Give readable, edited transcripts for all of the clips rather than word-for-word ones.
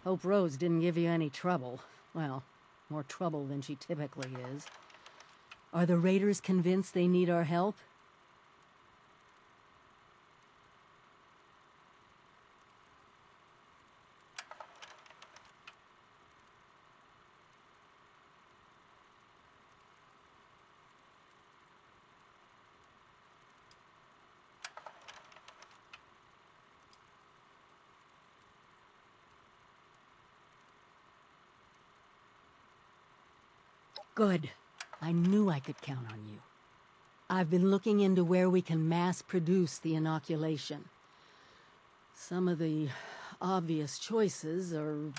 Hope Rose didn't give you any trouble. Well, more trouble than she typically is. Are the raiders convinced they need our help? Good. I knew I could count on you. I've been looking into where we can mass-produce the inoculation. Some of the obvious choices are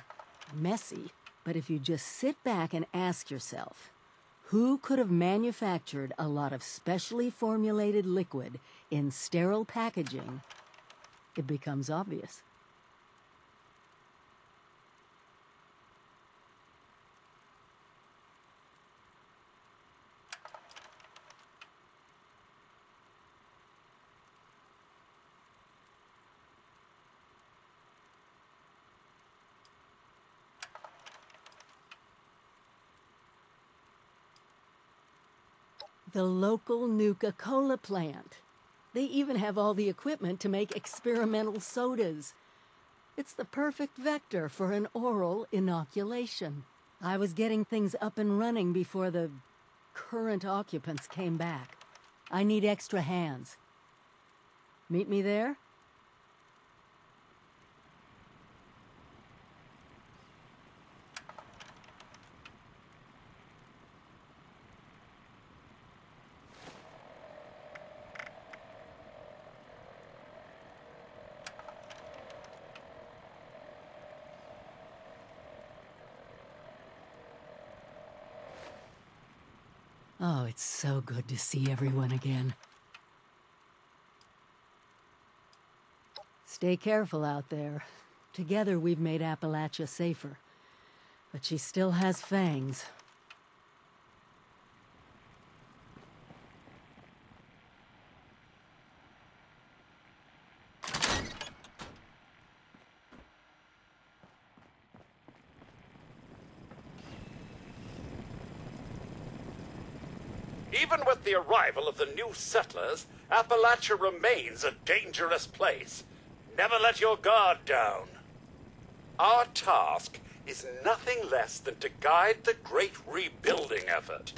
messy, but if you just sit back and ask yourself, who could have manufactured a lot of specially formulated liquid in sterile packaging, it becomes obvious. The local Nuca-Cola plant. They even have all the equipment to make experimental sodas. It's the perfect vector for an oral inoculation. I was getting things up and running before the current occupants came back. I need extra hands. Meet me there? Oh, it's so good to see everyone again. Stay careful out there. Together we've made Appalachia safer. But she still has fangs. Even with the arrival of the new settlers, Appalachia remains a dangerous place. Never let your guard down. Our task is nothing less than to guide the great rebuilding effort.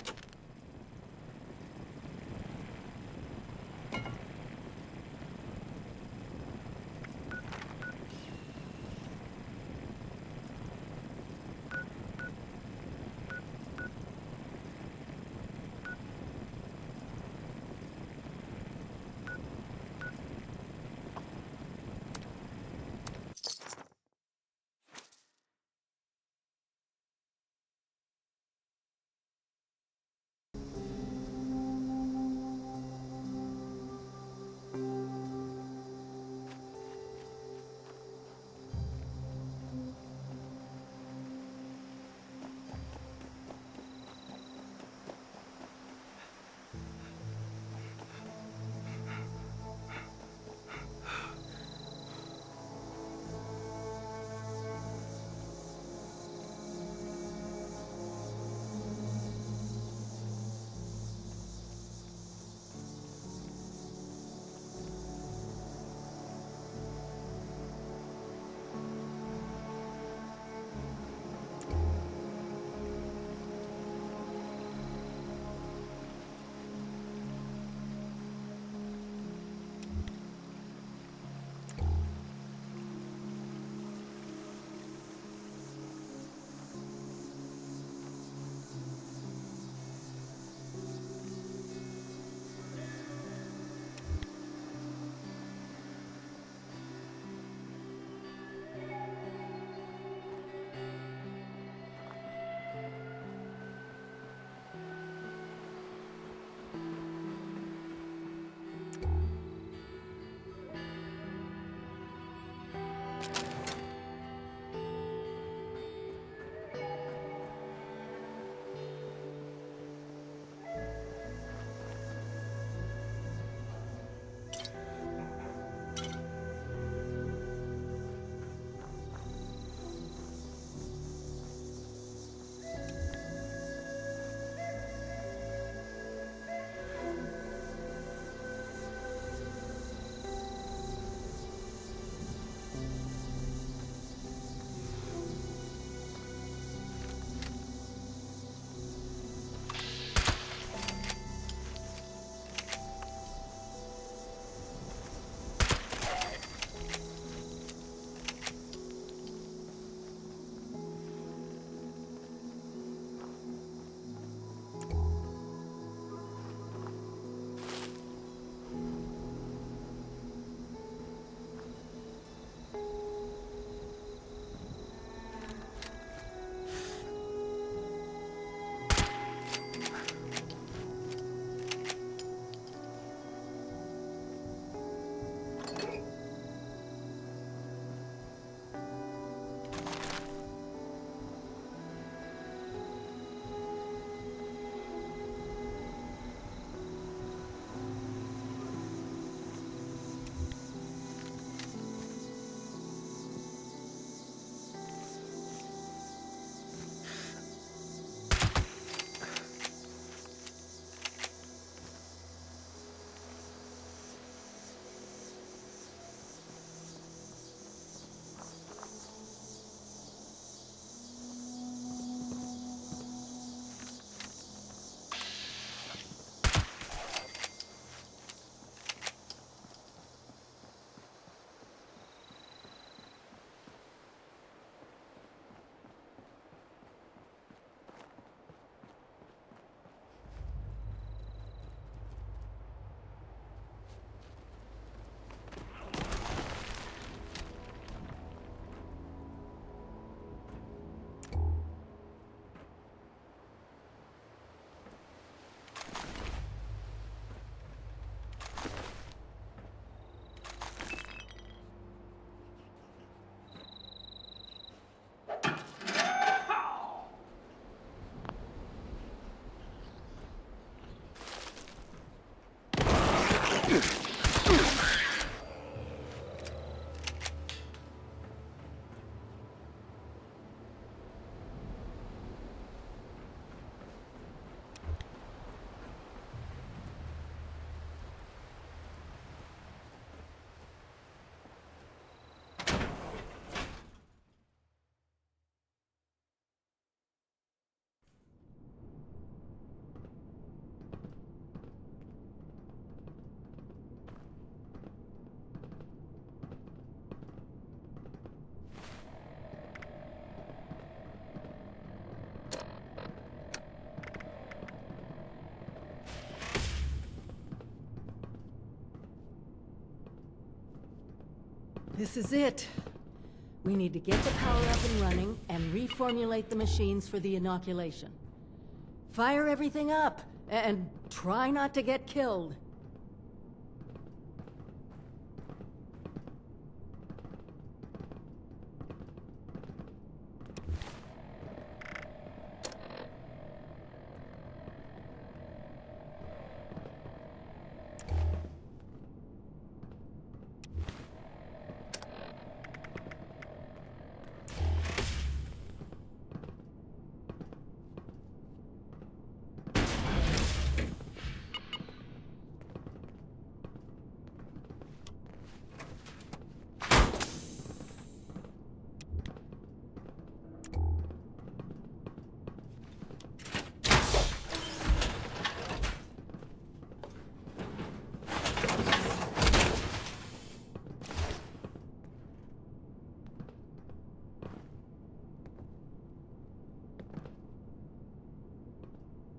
This is it. We need to get the power up and running and reformulate the machines for the inoculation. Fire everything up and try not to get killed.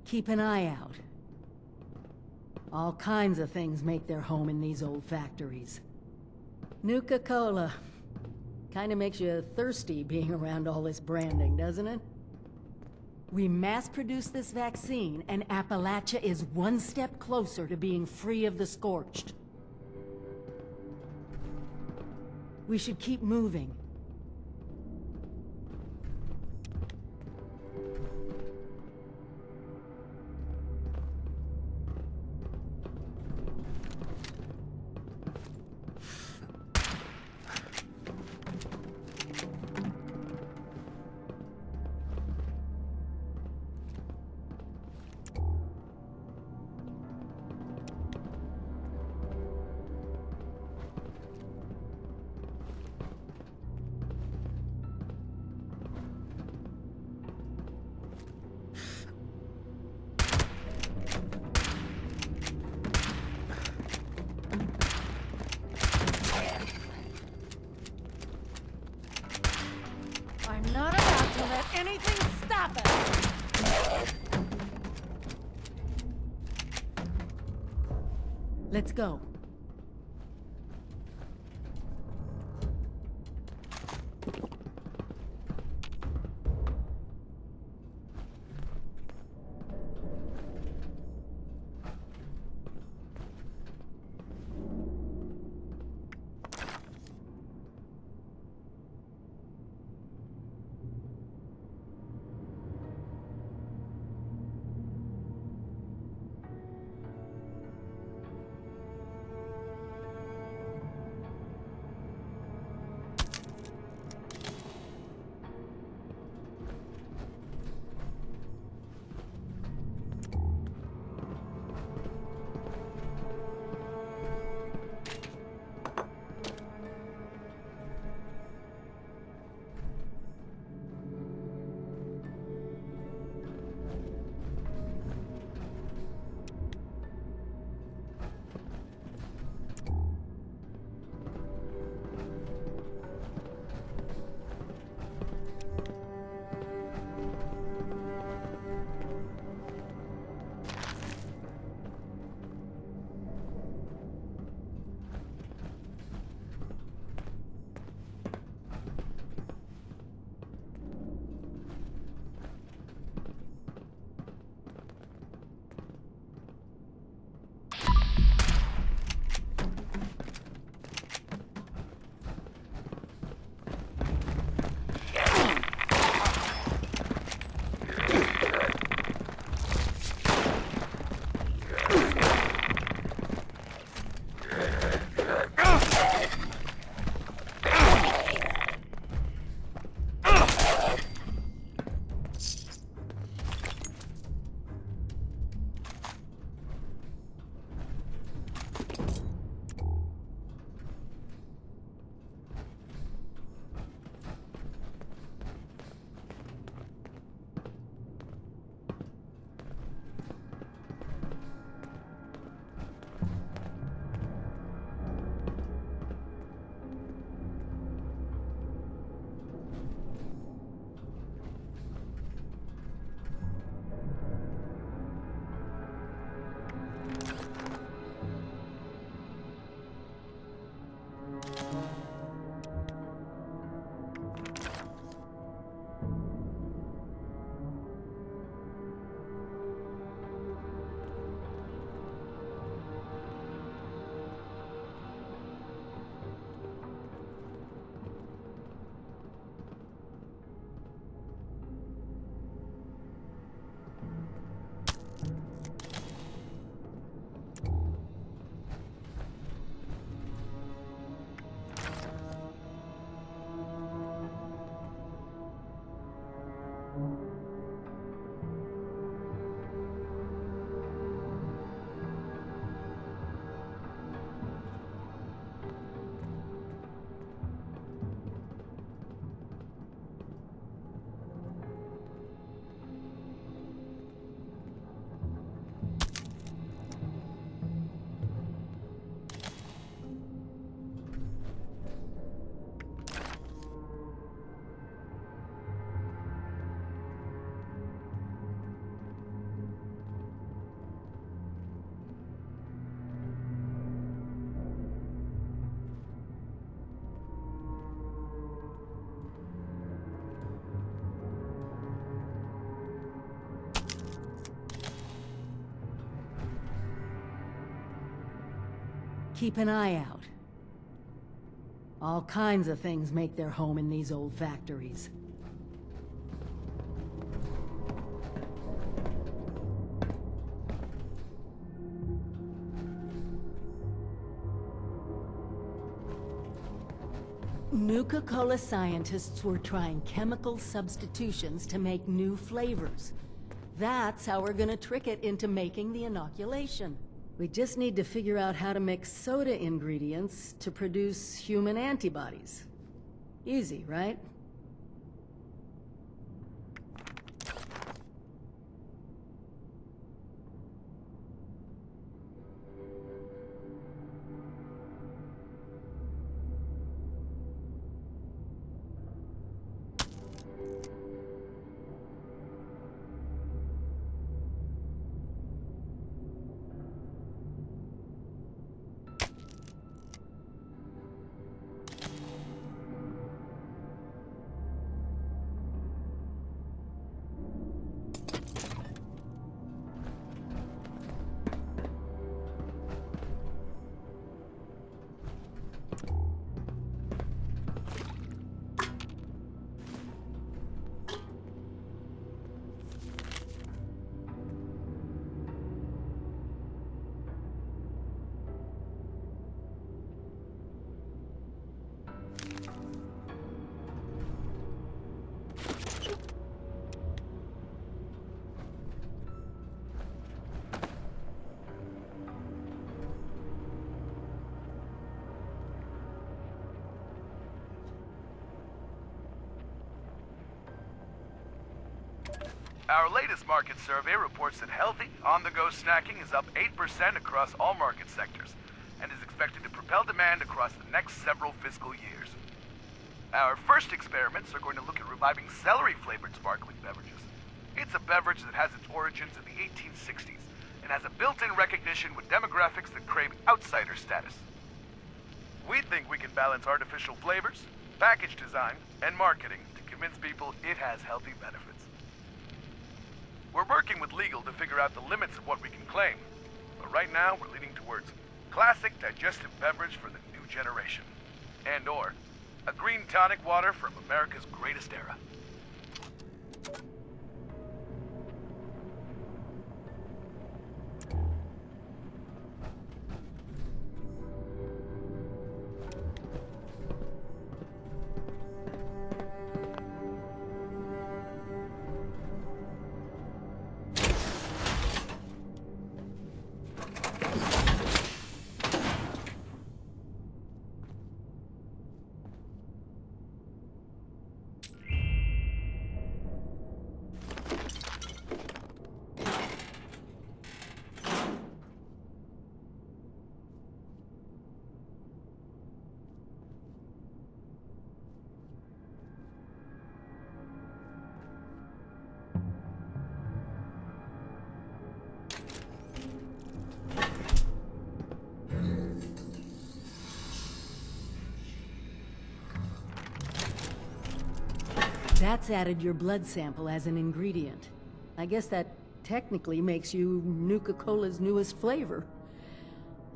Keep an eye out. All kinds of things make their home in these old factories. Nuka-Cola. Kinda makes you thirsty being around all this branding, doesn't it? We mass-produce this vaccine, and Appalachia is one step closer to being free of the Scorched. We should keep moving. I'm not about to let anything stop us! Let's go. Keep an eye out. All kinds of things make their home in these old factories. Nuka-Cola scientists were trying chemical substitutions to make new flavors. That's how we're gonna trick it into making the inoculation. We just need to figure out how to mix soda ingredients to produce human antibodies. Easy, right? Our latest market survey reports that healthy, on-the-go snacking is up 8% across all market sectors and is expected to propel demand across the next several fiscal years. Our first experiments are going to look at reviving celery-flavored sparkling beverages. It's a beverage that has its origins in the 1860s and has a built-in recognition with demographics that crave outsider status. We think we can balance artificial flavors, package design, and marketing to convince people it has healthy benefits. We're working with legal to figure out the limits of what we can claim, but right now we're leaning towards classic digestive beverage for the new generation, and/or a green tonic water from America's greatest era. That's added your blood sample as an ingredient. I guess that technically makes you Nuka-Cola's newest flavor.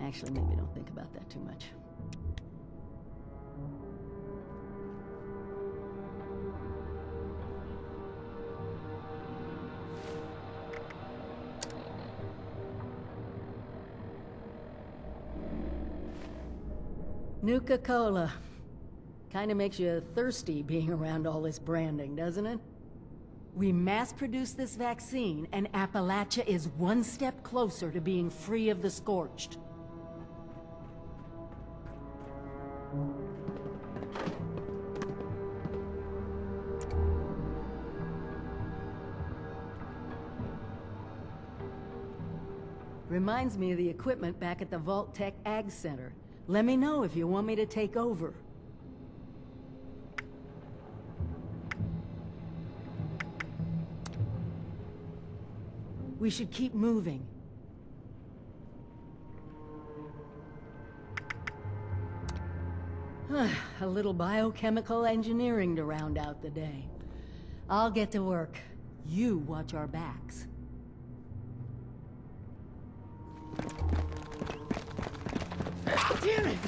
Actually, maybe don't think about that too much. Nuka-Cola. Kinda makes you thirsty being around all this branding, doesn't it? We mass-produce this vaccine, and Appalachia is one step closer to being free of the Scorched. Reminds me of the equipment back at the Vault Tech Ag Center. Let me know if you want me to take over. We should keep moving. A little biochemical engineering to round out the day. I'll get to work. You watch our backs. Damn it!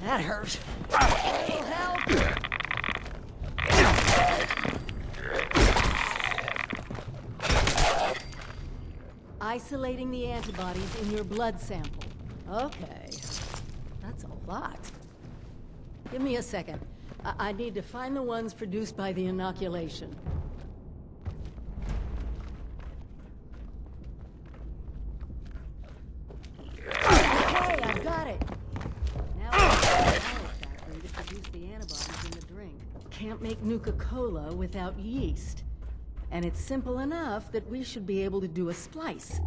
That hurt. Little help! Isolating the antibodies in your blood sample. Okay. That's a lot. Give me a second. I need to find the ones produced by the inoculation. Okay, I've got it. Now I have a factory to produce the antibodies in the drink. Can't make Nuca-Cola without yeast. And it's simple enough that we should be able to do a splice.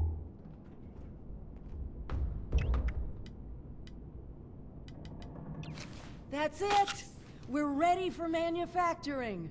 That's it! We're ready for manufacturing!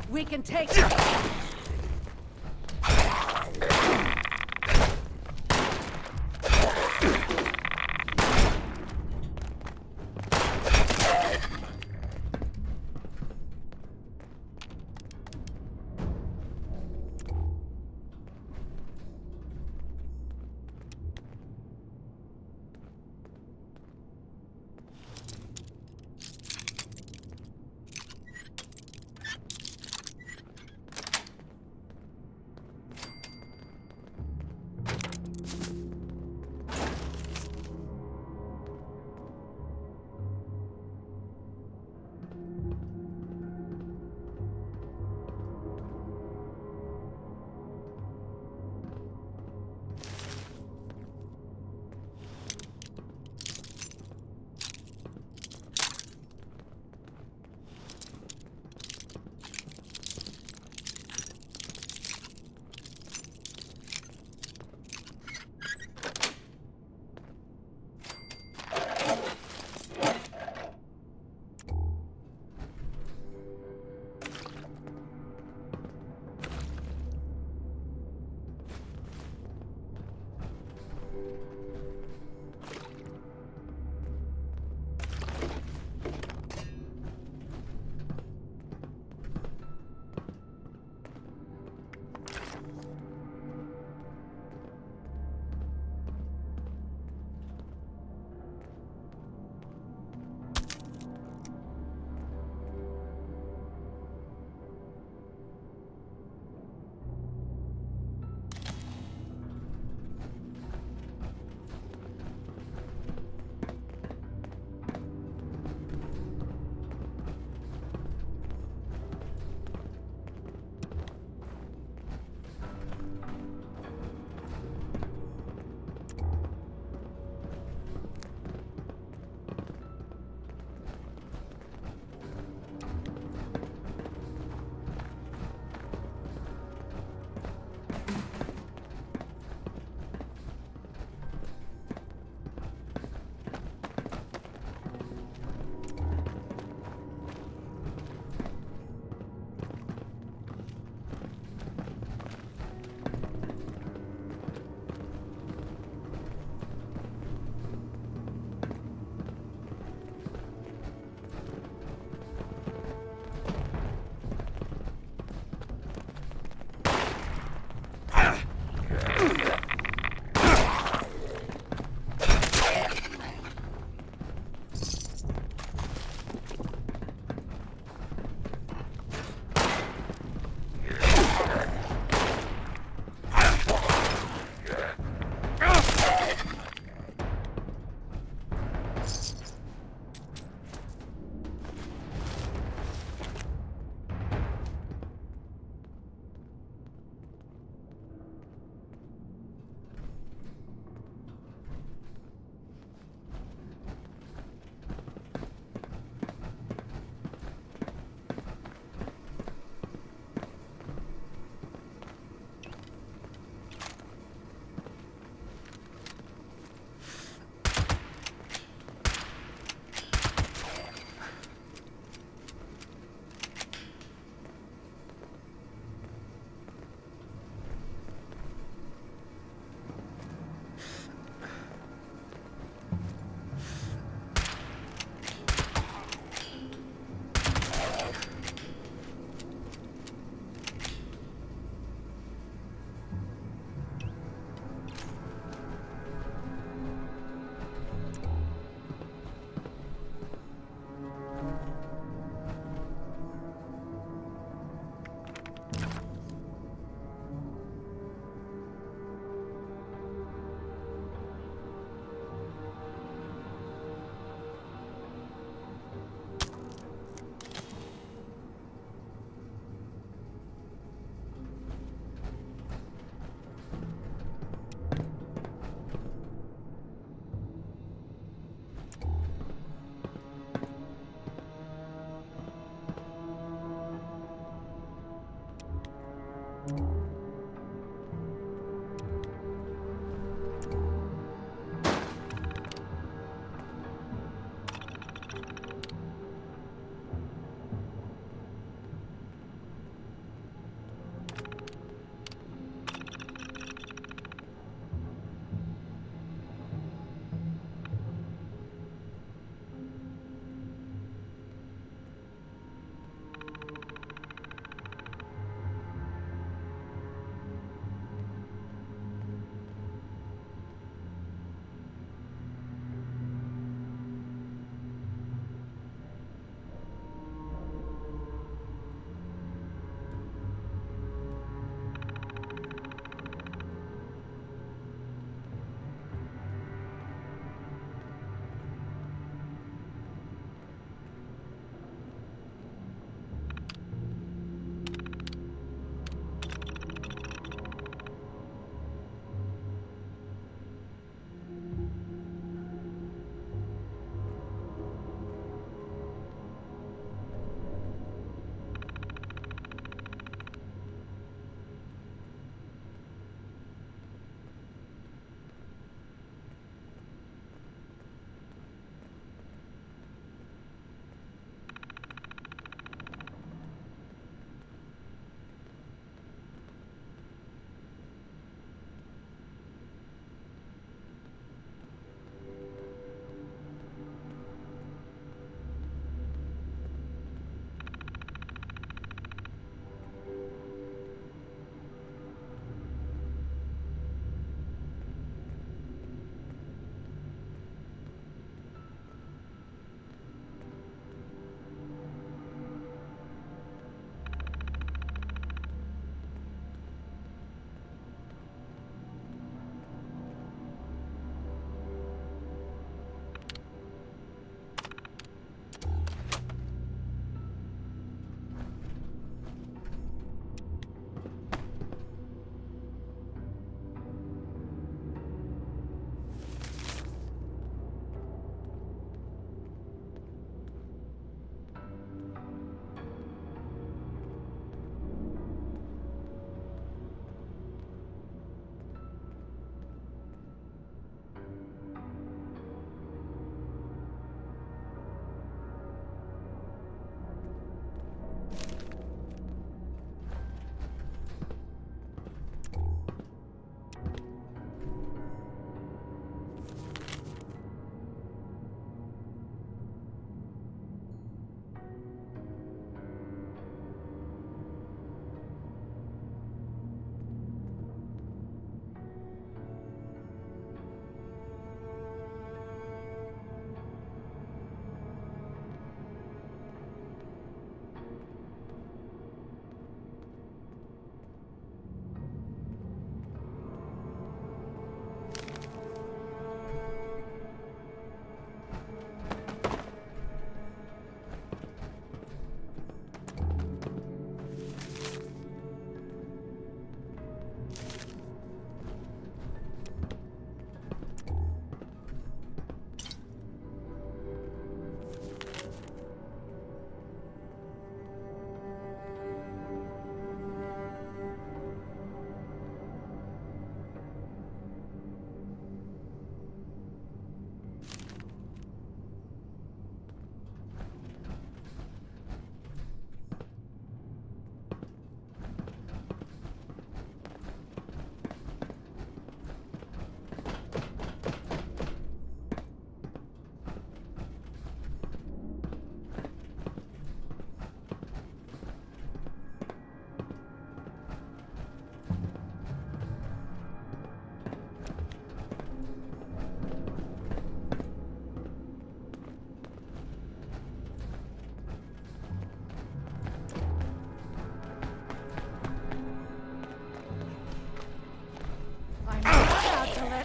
We can take it.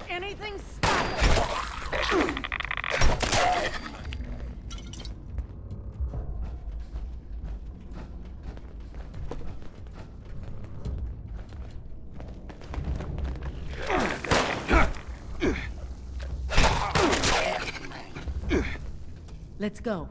anything stop it! Let's go.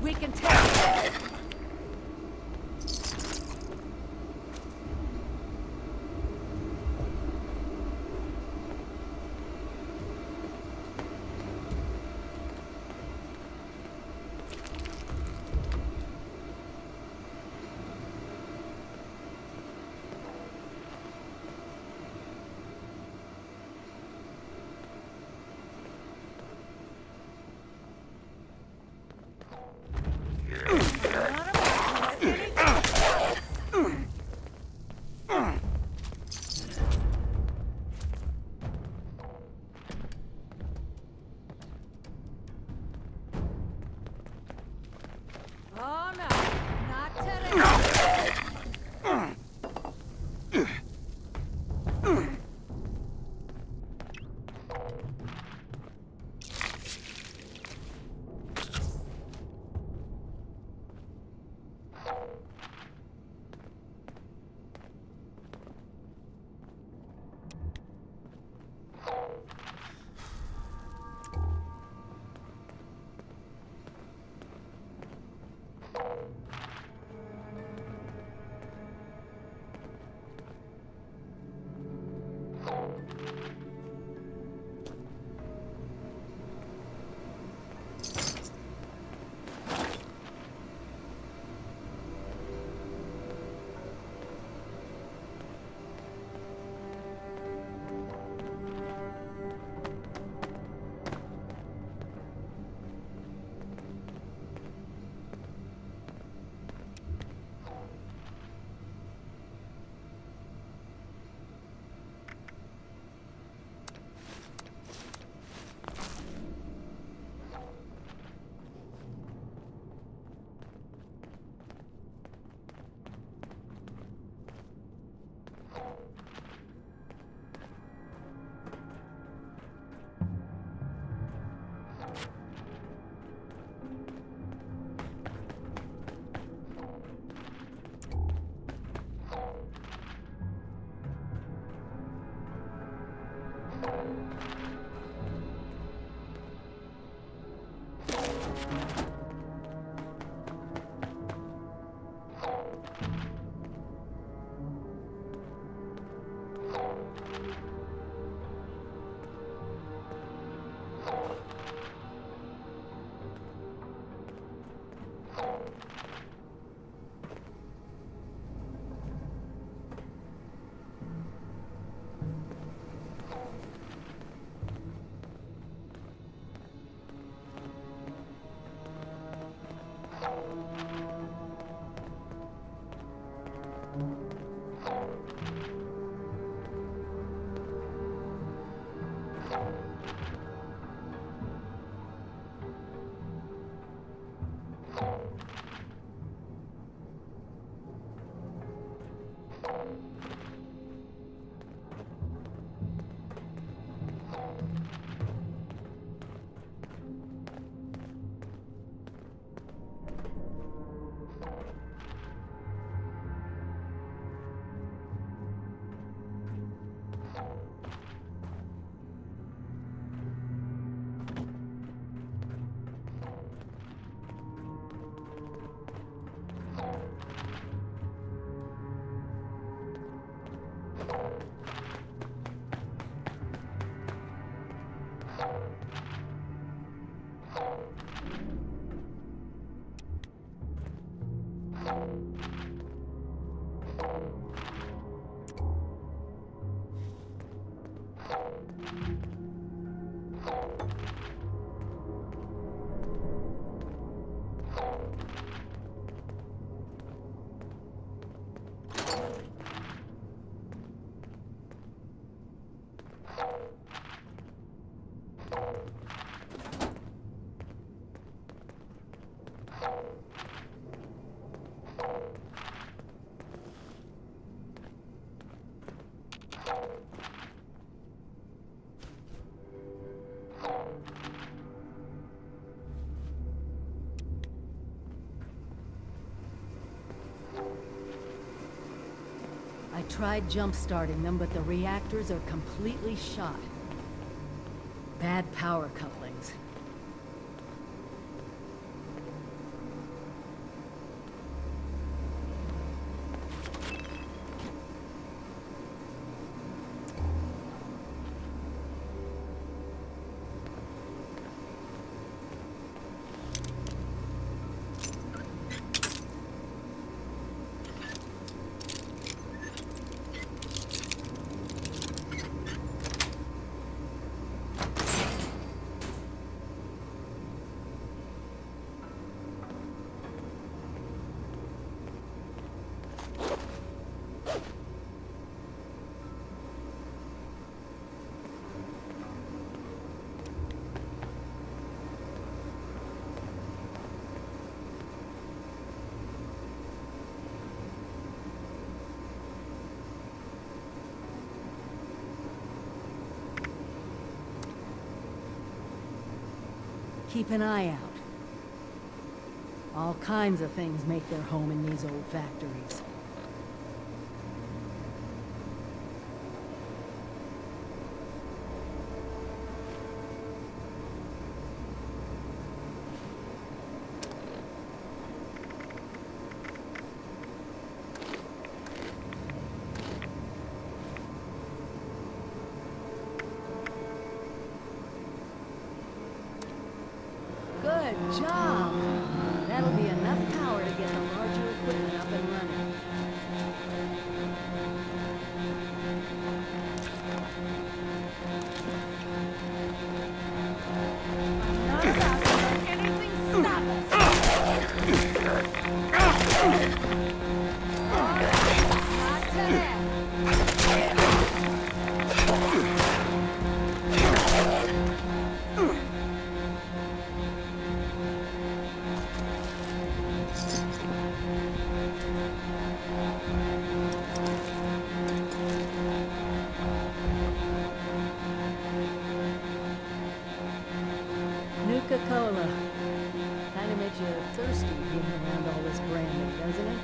We can take it. Oh no, not today. I tried jump-starting them, but the reactors are completely shot. Bad power couplings. Keep an eye out. All kinds of things make their home in these old factories. Good job! That'll be enough power to get the larger equipment up and running. Not about to let anything stop us! Not today! Nuca-Cola. Kinda makes you thirsty being around all this branding, doesn't it?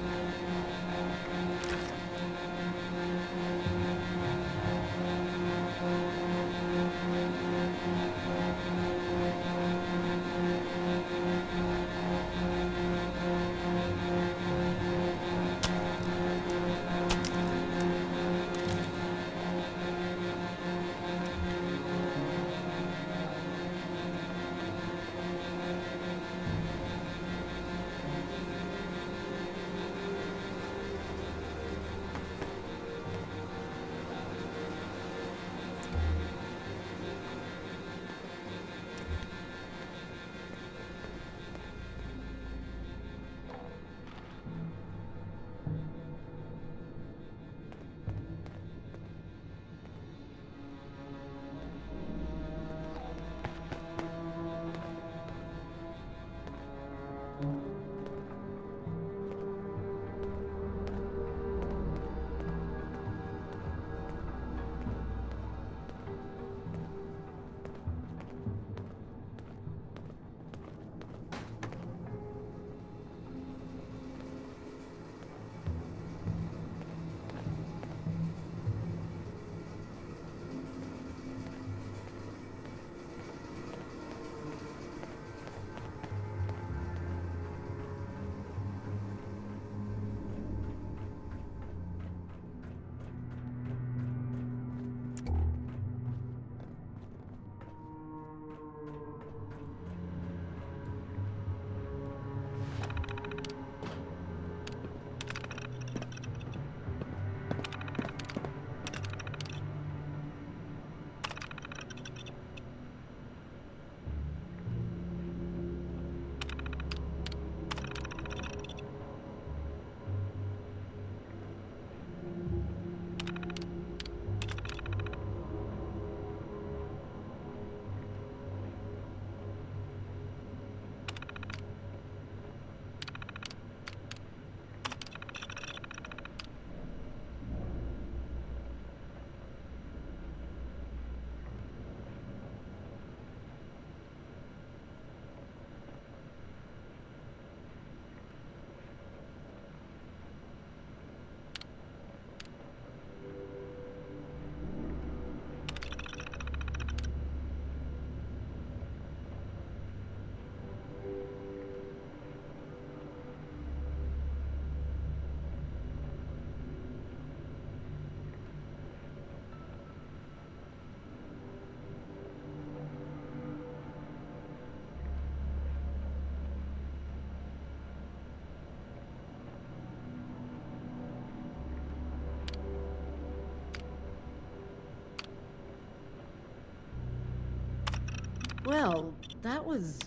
Well, that was...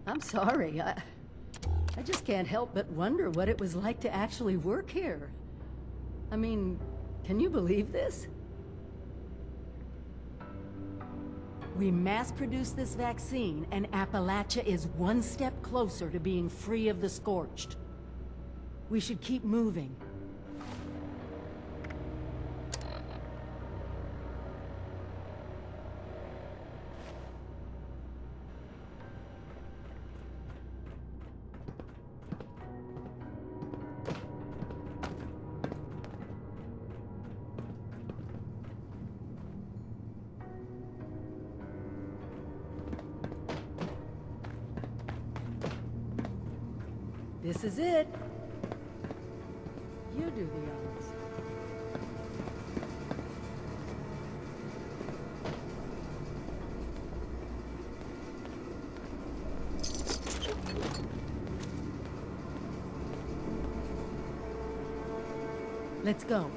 I'm sorry, I just can't help but wonder what it was like to actually work here. I mean, can you believe this? We mass-produced this vaccine, and Appalachia is one step closer to being free of the Scorched. We should keep moving. This is it. You do the honors. Let's go.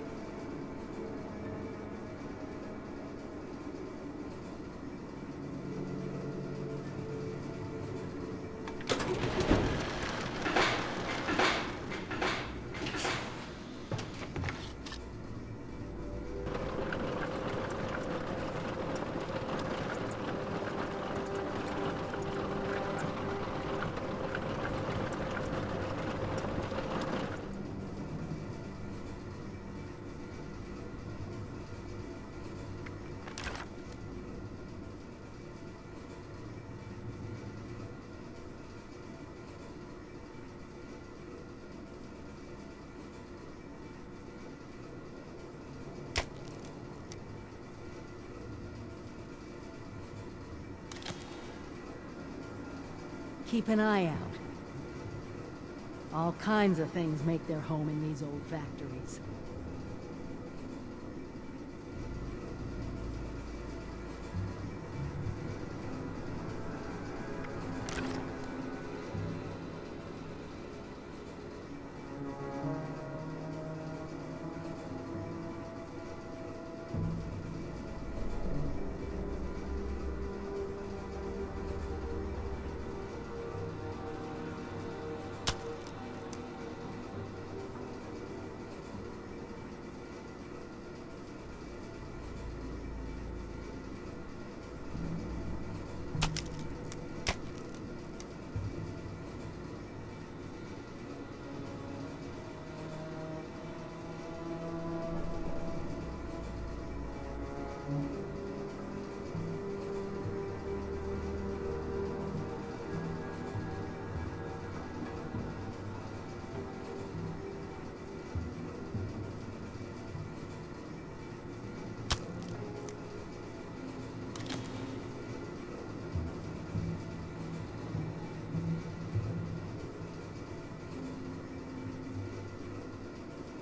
Keep an eye out. All kinds of things make their home in these old factories.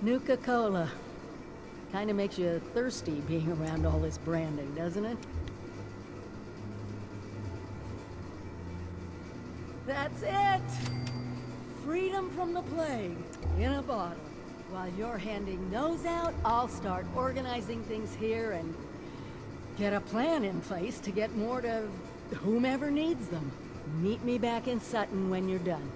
Nuka-Cola. Kinda makes you thirsty being around all this branding, doesn't it? That's it! Freedom from the plague, in a bottle. While you're handing those out, I'll start organizing things here and get a plan in place to get more to whomever needs them. Meet me back in Sutton when you're done.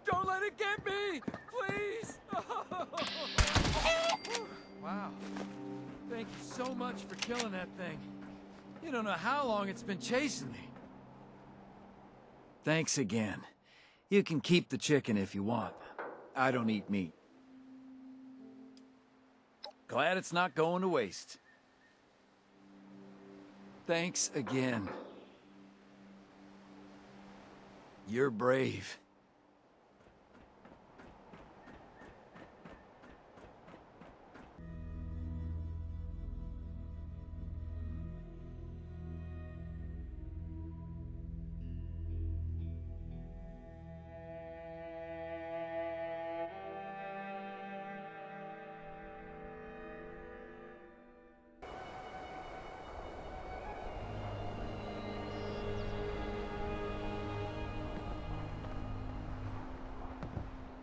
Don't let it get me! Please! Wow. Thank you so much for killing that thing. You don't know how long it's been chasing me. Thanks again. You can keep the chicken if you want. I don't eat meat. Glad it's not going to waste. Thanks again. You're brave.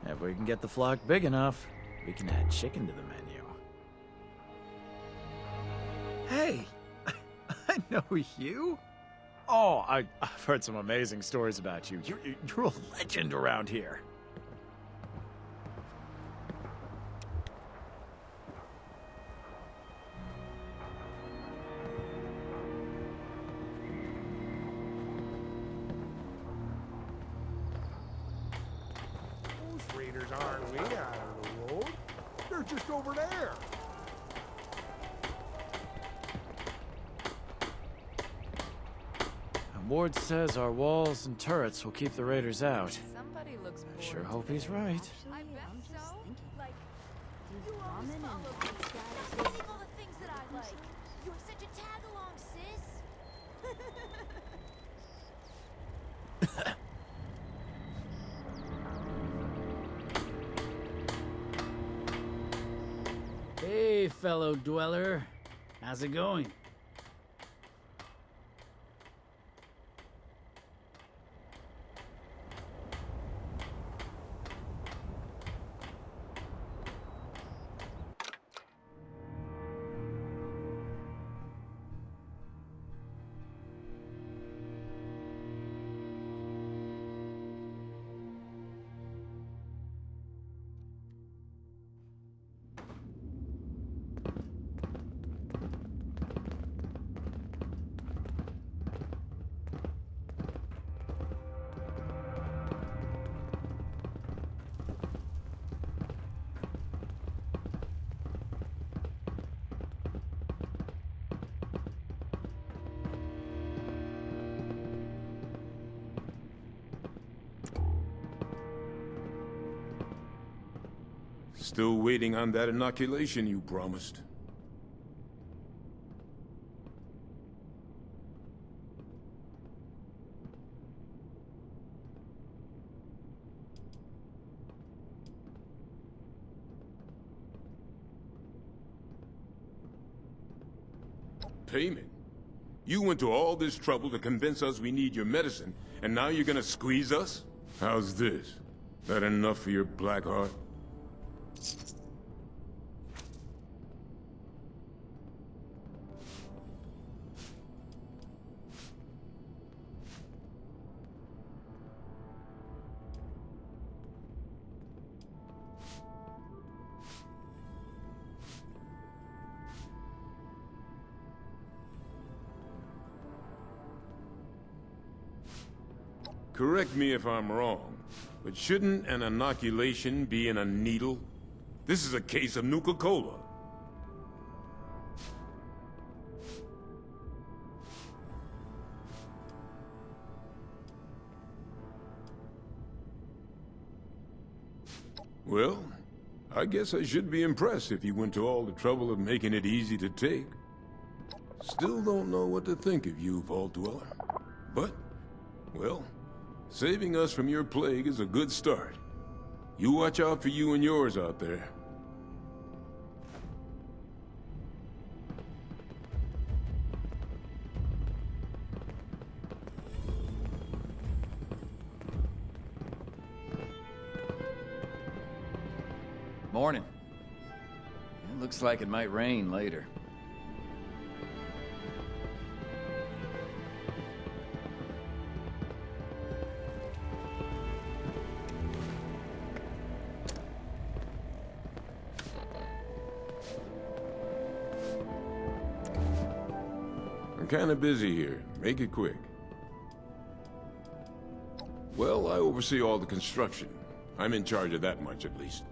If we can get the flock big enough, we can add chicken to the menu. Hey! I know you! Oh, I've heard some amazing stories about you. You're a legend around here. Those raiders aren't way out of the road. They're just over there. Ward says our walls and turrets will keep the raiders out. Somebody looks bored. I sure hope he's right. I bet so. Like, You always follow me. Stop saying all the things that I like. You're such a tag-along, sis. Hey, fellow dweller. How's it going? Still waiting on that inoculation you promised. Payment? You went to all this trouble to convince us we need your medicine, and now you're gonna squeeze us? How's this? That enough for your black heart? Correct me if I'm wrong, but shouldn't an inoculation be in a needle? This is a case of Nuca-Cola. Well, I guess I should be impressed if you went to all the trouble of making it easy to take. Still don't know what to think of you, Vault Dweller. But, well, saving us from your plague is a good start. You watch out for you and yours out there. Morning. It looks like it might rain later. I'm kinda busy here. Make it quick. Well, I oversee all the construction. I'm in charge of that much, at least.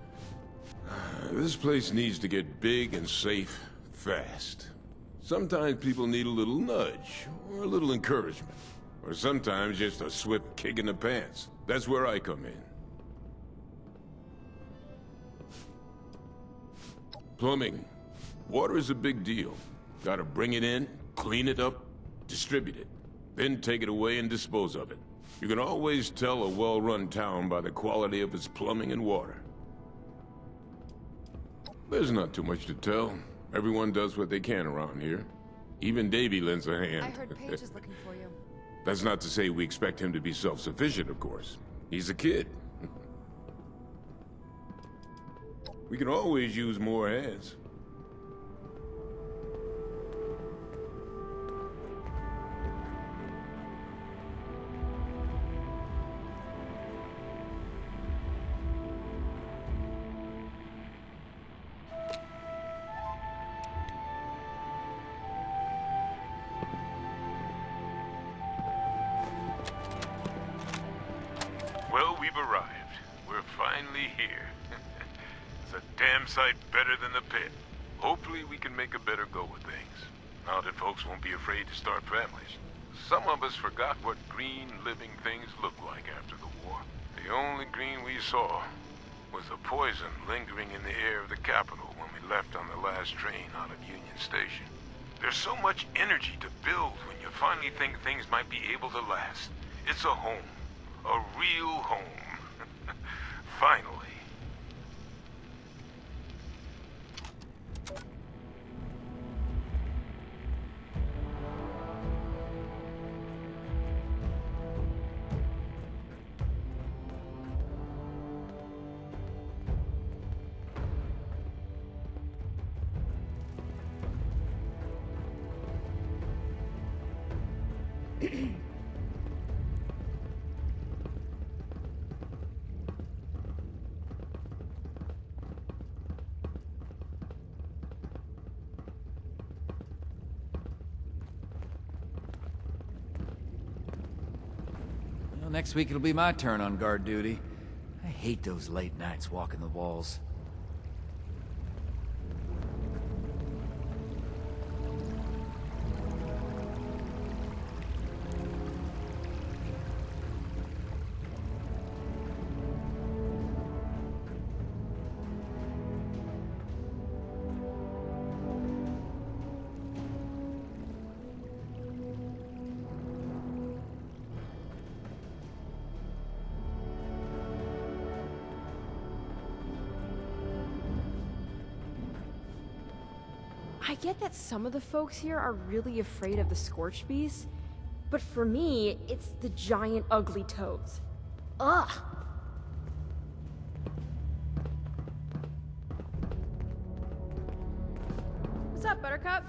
This place needs to get big and safe fast. Sometimes people need a little nudge, or a little encouragement, or sometimes just a swift kick in the pants. That's where I come in. Plumbing. Water is a big deal. Gotta bring it in, clean it up, distribute it, then take it away and dispose of it. You can always tell a well-run town by the quality of its plumbing and water. There's not too much to tell. Everyone does what they can around here. Even Davy lends a hand. I heard Paige is looking for you. That's not to say we expect him to be self-sufficient, of course. He's a kid. We can always use more hands. Well, we've arrived. We're finally here. It's a damn sight better than the pit. Hopefully we can make a better go of things. Now that folks won't be afraid to start families. Some of us forgot what green living things looked like after the war. The only green we saw was the poison lingering in the air of the capital when we left on the last train out of Union Station. There's so much energy to build when you finally think things might be able to last. It's a home. A real home. Finally. Well, next week it'll be my turn on guard duty. I hate those late nights walking the walls. I get that some of the folks here are really afraid of the Scorched Beasts, but for me, it's the giant ugly toads. Ugh! What's up, Buttercup?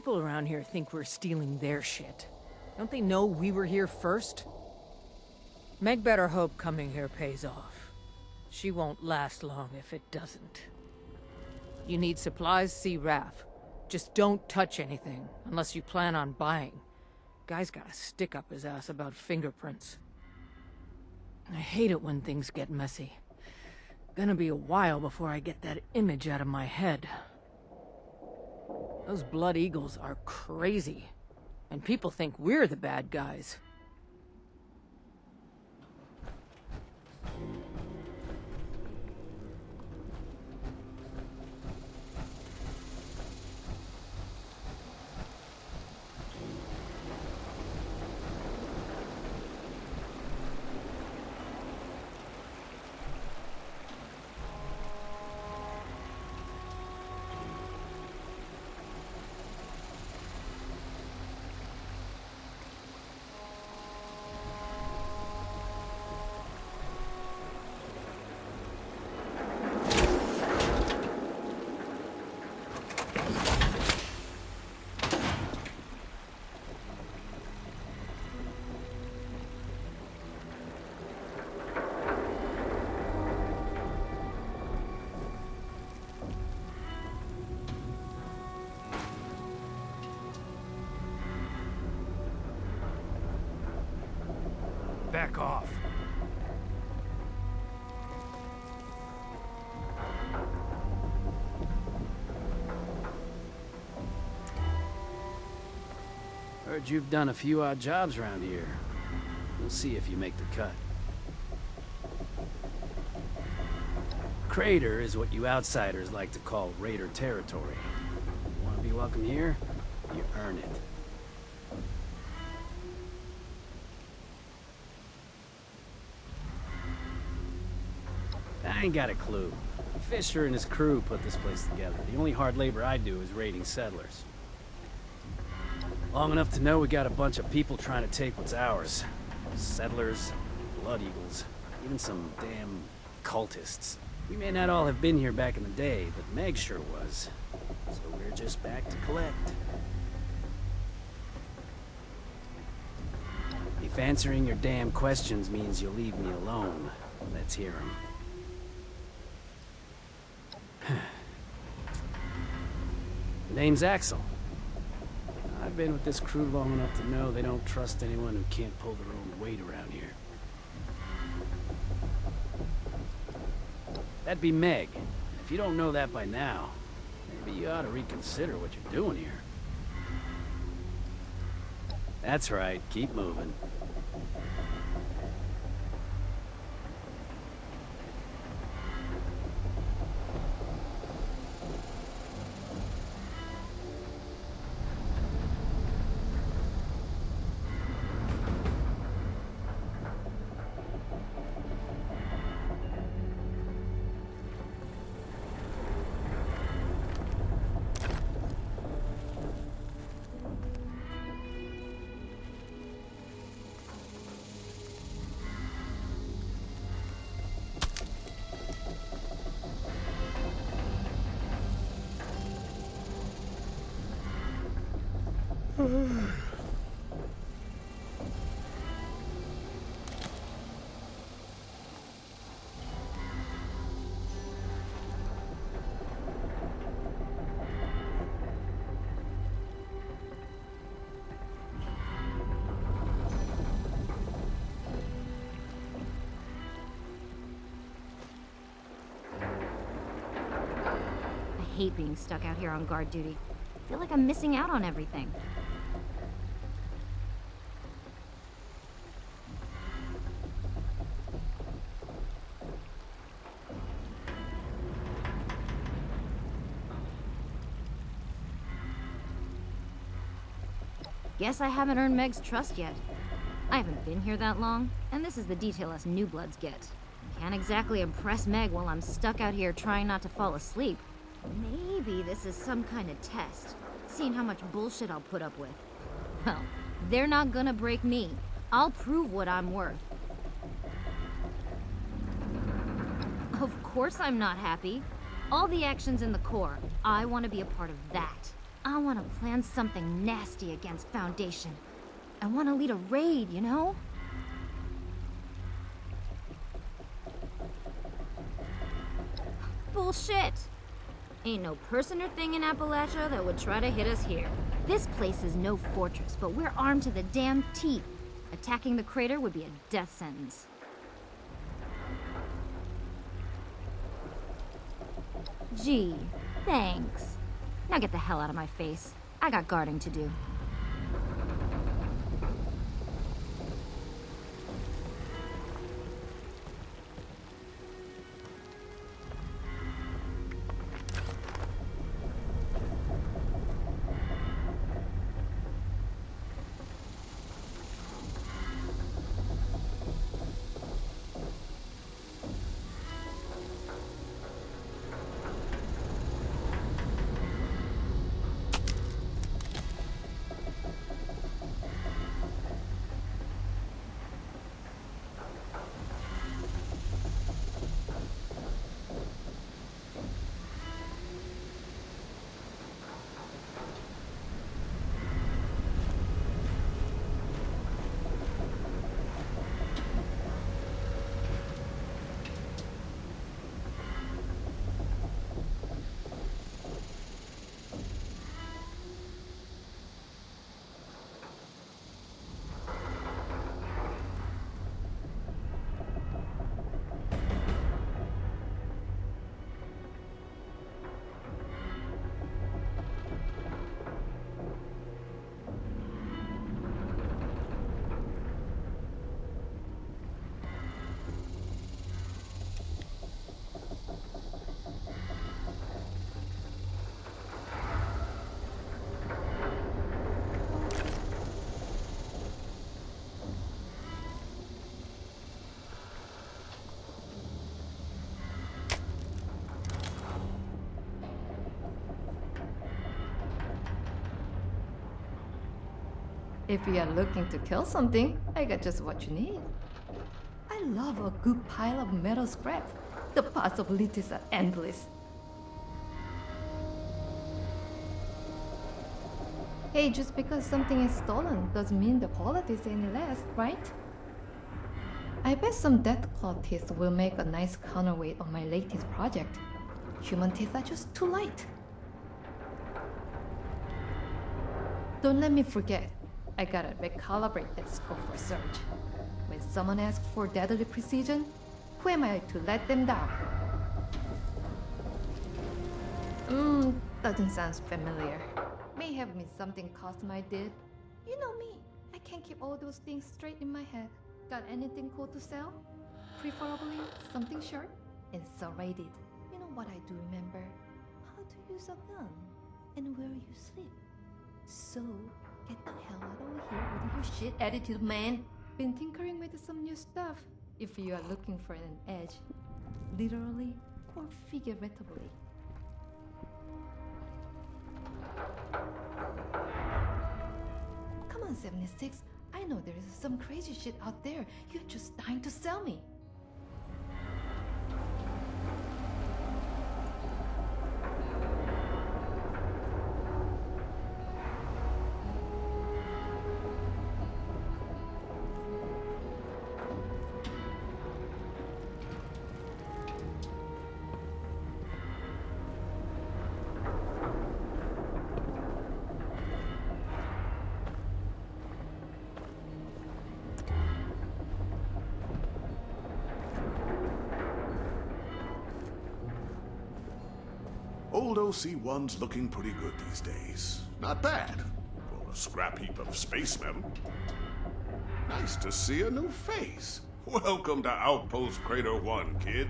people around here think we're stealing their shit. Don't they know we were here first? Meg better hope coming here pays off. She won't last long if it doesn't. You need supplies, see Raph. Just don't touch anything, unless you plan on buying. Guy's got a stick up his ass about fingerprints. I hate it when things get messy. Gonna be a while before I get that image out of my head. Those Blood Eagles are crazy, and people think we're the bad guys. Back off. Heard you've done a few odd jobs around here. We'll see if you make the cut. Crater is what you outsiders like to call Raider territory. You want to be welcome here? You earn it. I ain't got a clue. Fisher and his crew put this place together. The only hard labor I do is raiding settlers. Long enough to know we got a bunch of people trying to take what's ours. Settlers, Blood Eagles, even some damn cultists. We may not all have been here back in the day, but Meg sure was. So we're just back to collect. If answering your damn questions means you'll leave me alone, let's hear 'em. The name's Axel. I've been with this crew long enough to know they don't trust anyone who can't pull their own weight around here. That'd be Meg. If you don't know that by now, maybe you ought to reconsider what you're doing here. That's right, keep moving. I hate being stuck out here on guard duty. I feel like I'm missing out on everything. Guess I haven't earned Meg's trust yet. I haven't been here that long, and this is the detail us new bloods get. Can't exactly impress Meg while I'm stuck out here trying not to fall asleep. Maybe this is some kind of test, seeing how much bullshit I'll put up with. Well, they're not gonna break me. I'll prove what I'm worth. Of course I'm not happy. All the action's in the core. I want to be a part of that. I want to plan something nasty against Foundation. I want to lead a raid, you know? Bullshit! Ain't no person or thing in Appalachia that would try to hit us here. This place is no fortress, but we're armed to the damn teeth. Attacking the crater would be a death sentence. Gee, thanks. Now get the hell out of my face. I got guarding to do. If you are looking to kill something, I got just what you need. I love a good pile of metal scrap. The possibilities are endless. Hey, just because something is stolen doesn't mean the quality is any less, right? I bet some deathclaw teeth will make a nice counterweight on my latest project. Human teeth are just too light. Don't let me forget. I gotta recalibrate that scope for search. When someone asks for deadly precision, who am I to let them down? Doesn't sound familiar. May have been something custom I did. You know me, I can't keep all those things straight in my head. Got anything cool to sell? Preferably something short and serrated. You know what I do remember? How to use a gun and where you sleep. So, get the hell out of here with your shit attitude, man. Been tinkering with some new stuff. If you are looking for an edge, literally or figuratively. Come on, 76. I know there is some crazy shit out there. You're just dying to sell me. Old OC-1's looking pretty good these days. Not bad for a scrap heap of space metal. Nice to see a new face. Welcome to Outpost Crater 1, kid.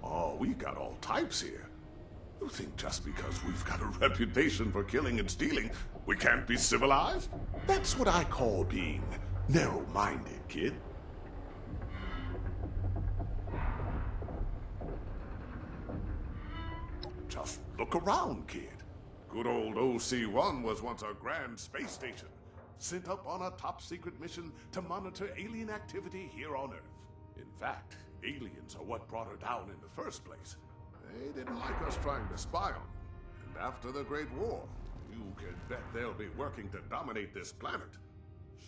Oh, we got all types here. You think just because we've got a reputation for killing and stealing, we can't be civilized? That's what I call being narrow-minded, kid. Just look around, kid. Good old OC-1 was once a grand space station, sent up on a top-secret mission to monitor alien activity here on Earth. In fact, aliens are what brought her down in the first place. They didn't like us trying to spy on them. And after the Great War, you can bet they'll be working to dominate this planet.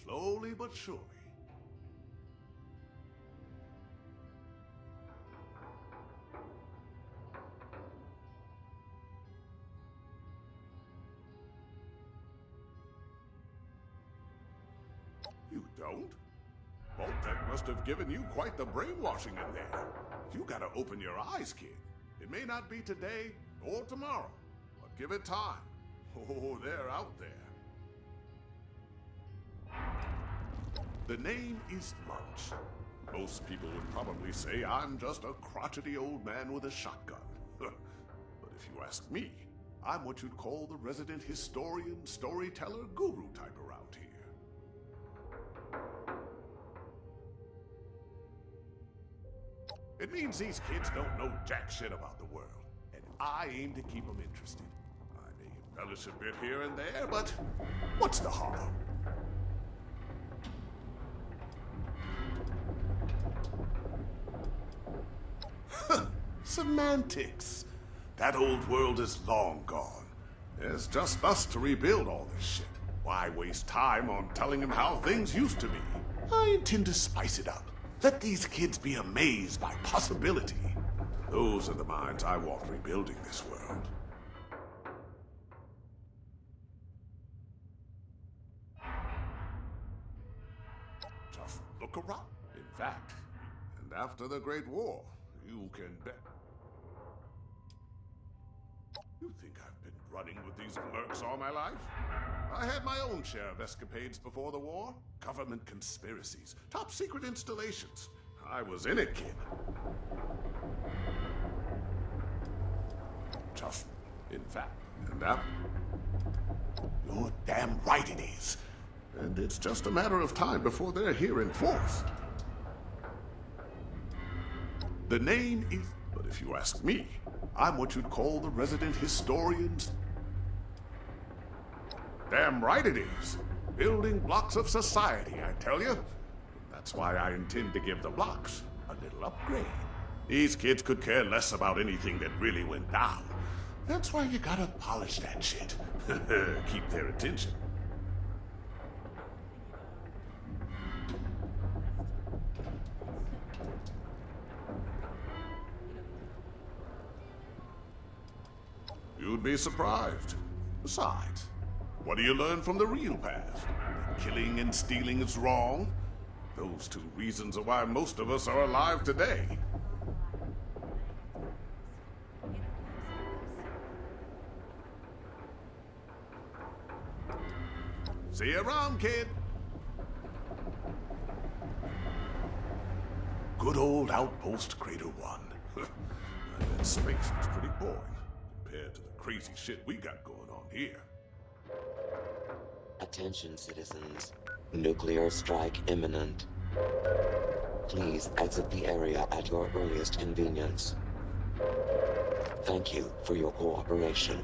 Slowly but surely. You don't? Vault-Tec must have given you quite the brainwashing in there. You gotta open your eyes, kid. It may not be today or tomorrow, but give it time. Oh, they're out there. The name is Munch. Most people would probably say I'm just a crotchety old man with a shotgun. But if you ask me, I'm what you'd call the resident historian, storyteller, guru type around here. It means these kids don't know jack shit about the world, and I aim to keep them interested. I may embellish a bit here and there, but what's the harm? Semantics. That old world is long gone. There's just us to rebuild all this shit. Why waste time on telling them how things used to be? I intend to spice it up. Let these kids be amazed by possibility. Those are the minds I want rebuilding this world. Just look around. In fact, and after the Great War, you can bet. You think I've been running with these mercs all my life? I had my own share of escapades before the war. Government conspiracies, top secret installations. I was in it, kid. Just, in fact, and that. You're damn right it is. And it's just a matter of time before they're here in force. The name is, but if you ask me, I'm what you'd call the resident historians. Damn right it is. Building blocks of society, I tell you. That's why I intend to give the blocks a little upgrade. These kids could care less about anything that really went down. That's why you gotta polish that shit. Keep their attention. You'd be surprised. Besides, what do you learn from the real past? That killing and stealing is wrong? Those two reasons are why most of us are alive today. See you around, kid. Good old Outpost Crater 1. I bet space was pretty boring compared to the crazy shit we got going on here. Attention, citizens. Nuclear strike imminent. Please exit the area at your earliest convenience. Thank you for your cooperation.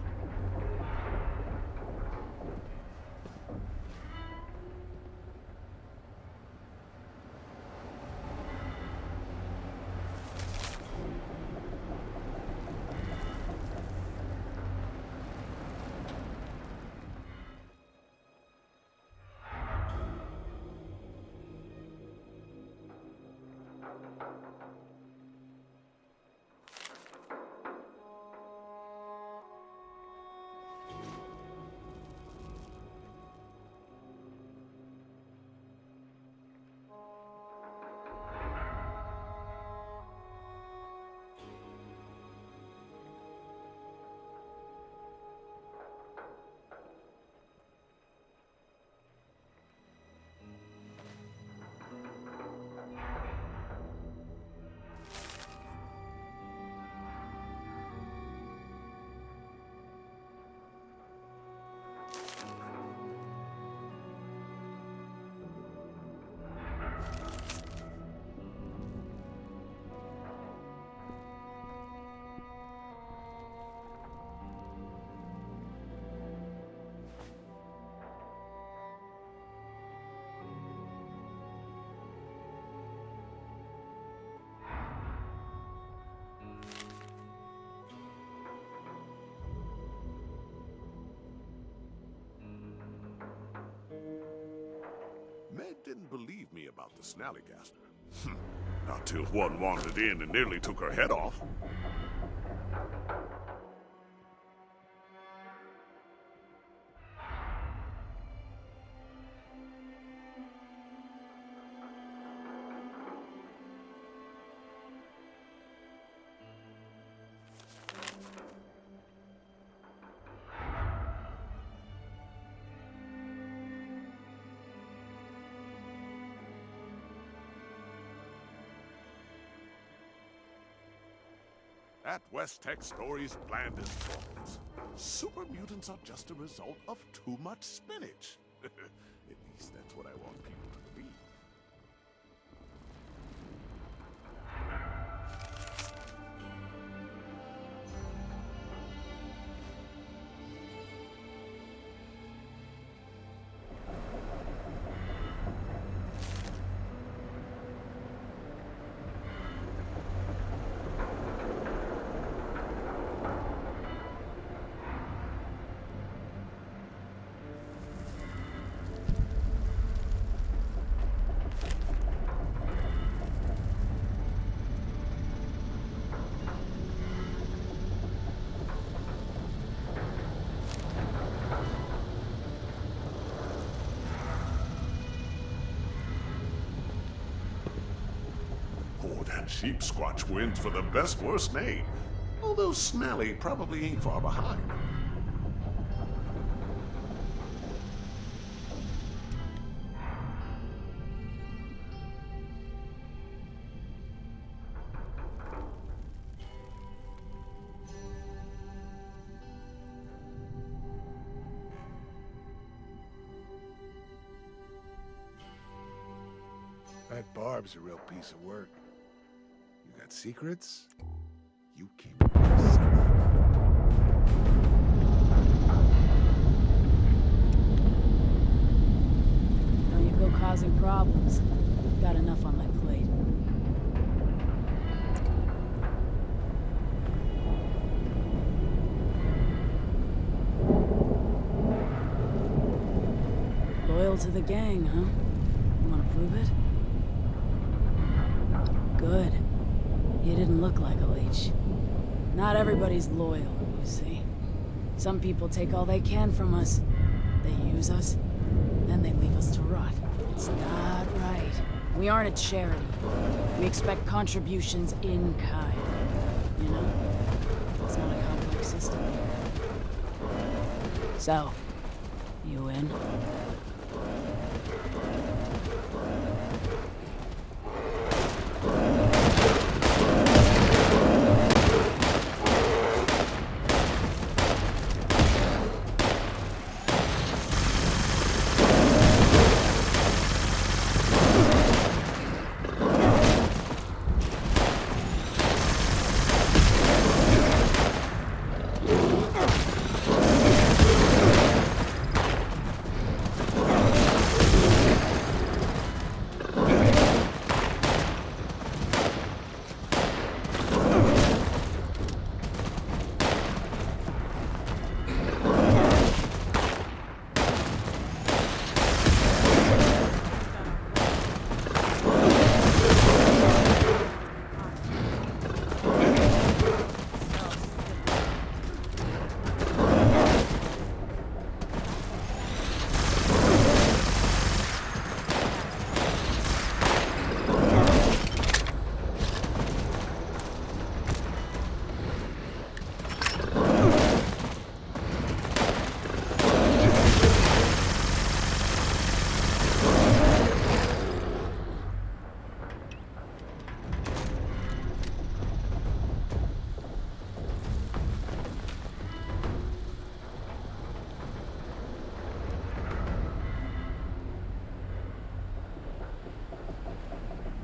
Meg didn't believe me about the Snallygaster. Not till one wandered in and nearly took her head off. That West Tech story's bland as bones. Super mutants are just a result of too much spinach. At least that's what I want people to believe. That sheep squatch wins for the best worst name. Although Snally probably ain't far behind. That Barb's a real piece of work. You got secrets? You keep them to yourself. Now you go causing problems. Got enough on my plate. Loyal to the gang, huh? You wanna prove it? Good. You didn't look like a leech. Not everybody's loyal, you see. Some people take all they can from us. They use us, then they leave us to rot. It's not right. We aren't a charity. We expect contributions in kind. You know? It's not a complex system here. So, you in?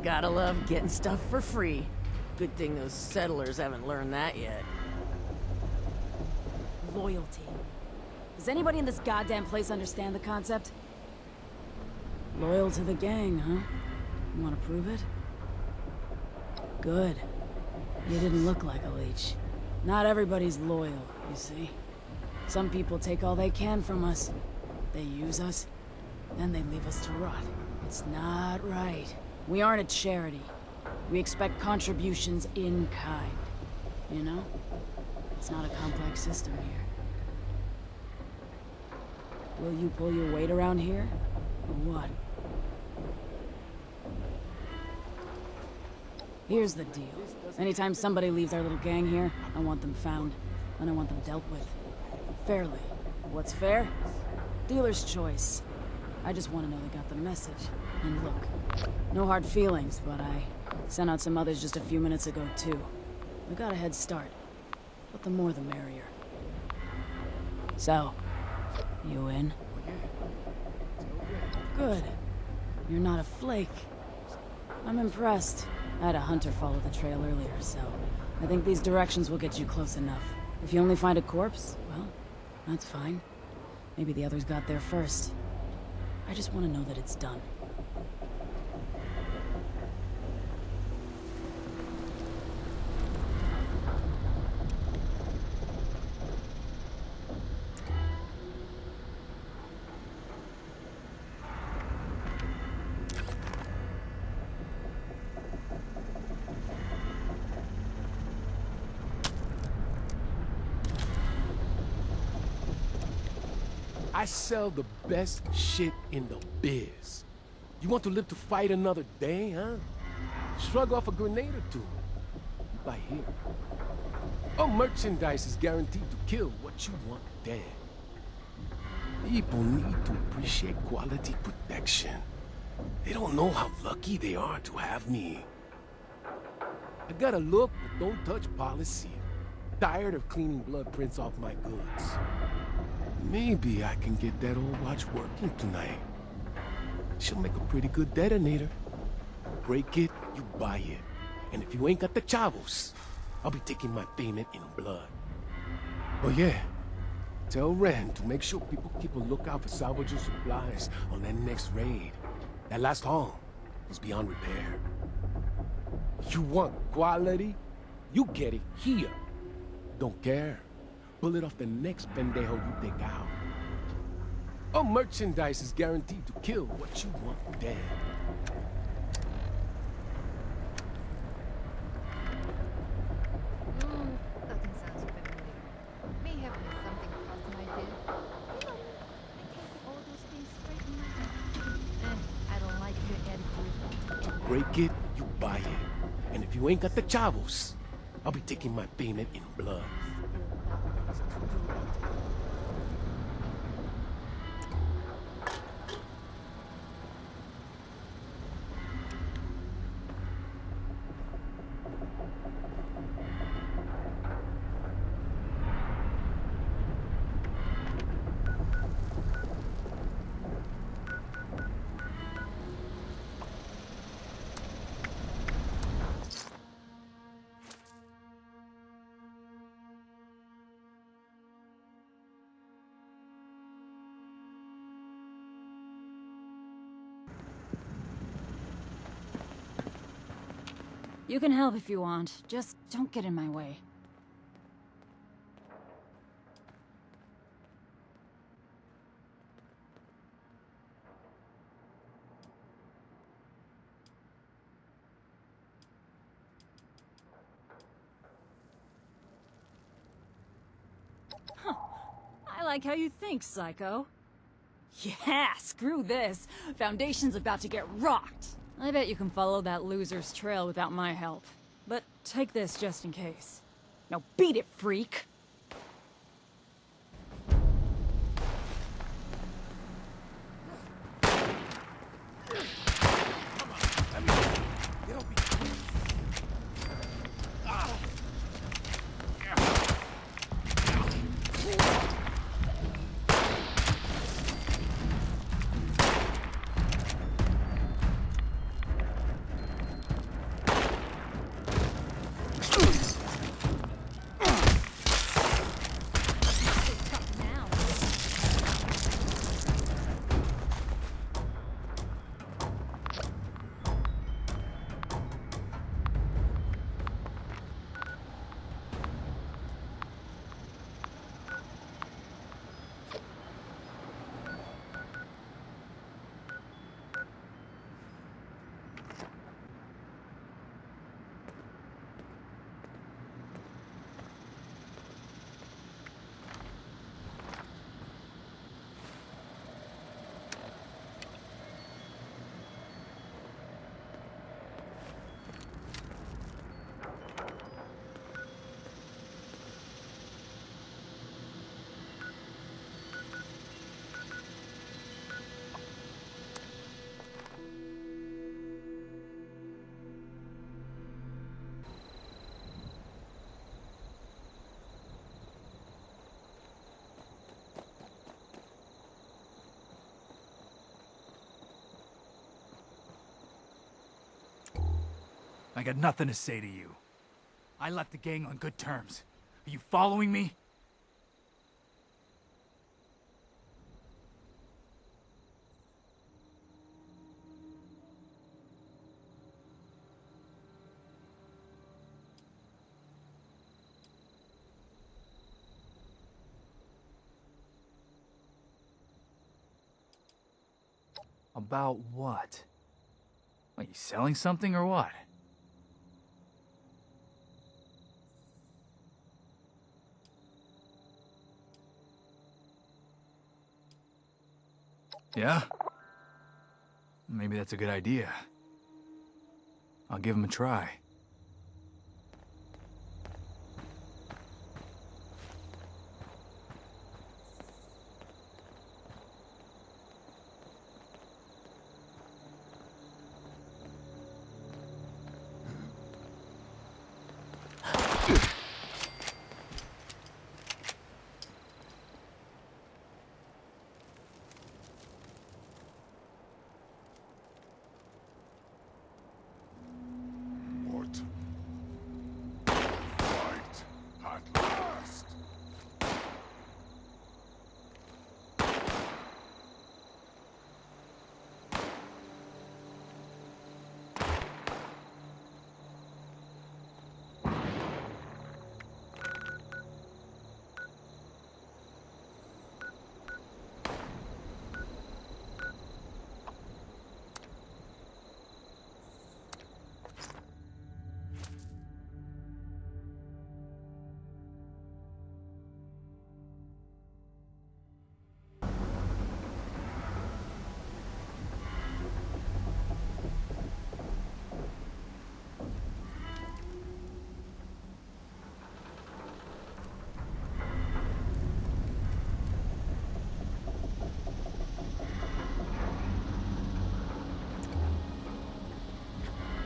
Gotta love getting stuff for free. Good thing those settlers haven't learned that yet. Loyalty. Does anybody in this goddamn place understand the concept? Loyal to the gang, huh? You wanna prove it? Good. You didn't look like a leech. Not everybody's loyal, you see. Some people take all they can from us. They use us, then they leave us to rot. That's not right. We aren't a charity. We expect contributions in kind. You know? It's not a complex system here. Will you pull your weight around here? Or what? Here's the deal. Anytime somebody leaves our little gang here, I want them found. And I want them dealt with. Fairly. What's fair? Dealer's choice. I just want to know they got the message. And look, no hard feelings, but I sent out some others just a few minutes ago, too. We got a head start. But the more the merrier. So, you in? Good. You're not a flake. I'm impressed. I had a hunter follow the trail earlier, so I think these directions will get you close enough. If you only find a corpse, well, that's fine. Maybe the others got there first. I just want to know that it's done. I sell the best shit in the biz. You want to live to fight another day, huh? Shrug off a grenade or two. You buy here. Our merchandise is guaranteed to kill what you want dead. People need to appreciate quality protection. They don't know how lucky they are to have me. I got a look but don't touch policy. Tired of cleaning blood prints off my goods. Maybe I can get that old watch working tonight. She'll make a pretty good detonator. Break it, you buy it. And if you ain't got the chavos, I'll be taking my payment in blood. Oh yeah, tell Ren to make sure people keep a lookout for salvageable supplies on that next raid. That last haul was beyond repair. You want quality? You get it here. Don't care. Pull it off the next pendejo you take out. Our merchandise is guaranteed to kill what you want dead. Nothing sounds familiar. May have been something custom I did. You know, I can't keep all those things straight in my head. I don't like your attitude. Break it, you buy it. And if you ain't got the chavos, I'll be taking my payment in blood. You can help if you want. Just don't get in my way. Huh. I like how you think, Psycho. Yeah, screw this. Foundation's about to get rocked. I bet you can follow that loser's trail without my help. But take this just in case. Now beat it, freak! I got nothing to say to you. I left the gang on good terms. Are you following me? About what? Are you selling something or what? Yeah? Maybe that's a good idea. I'll give him a try.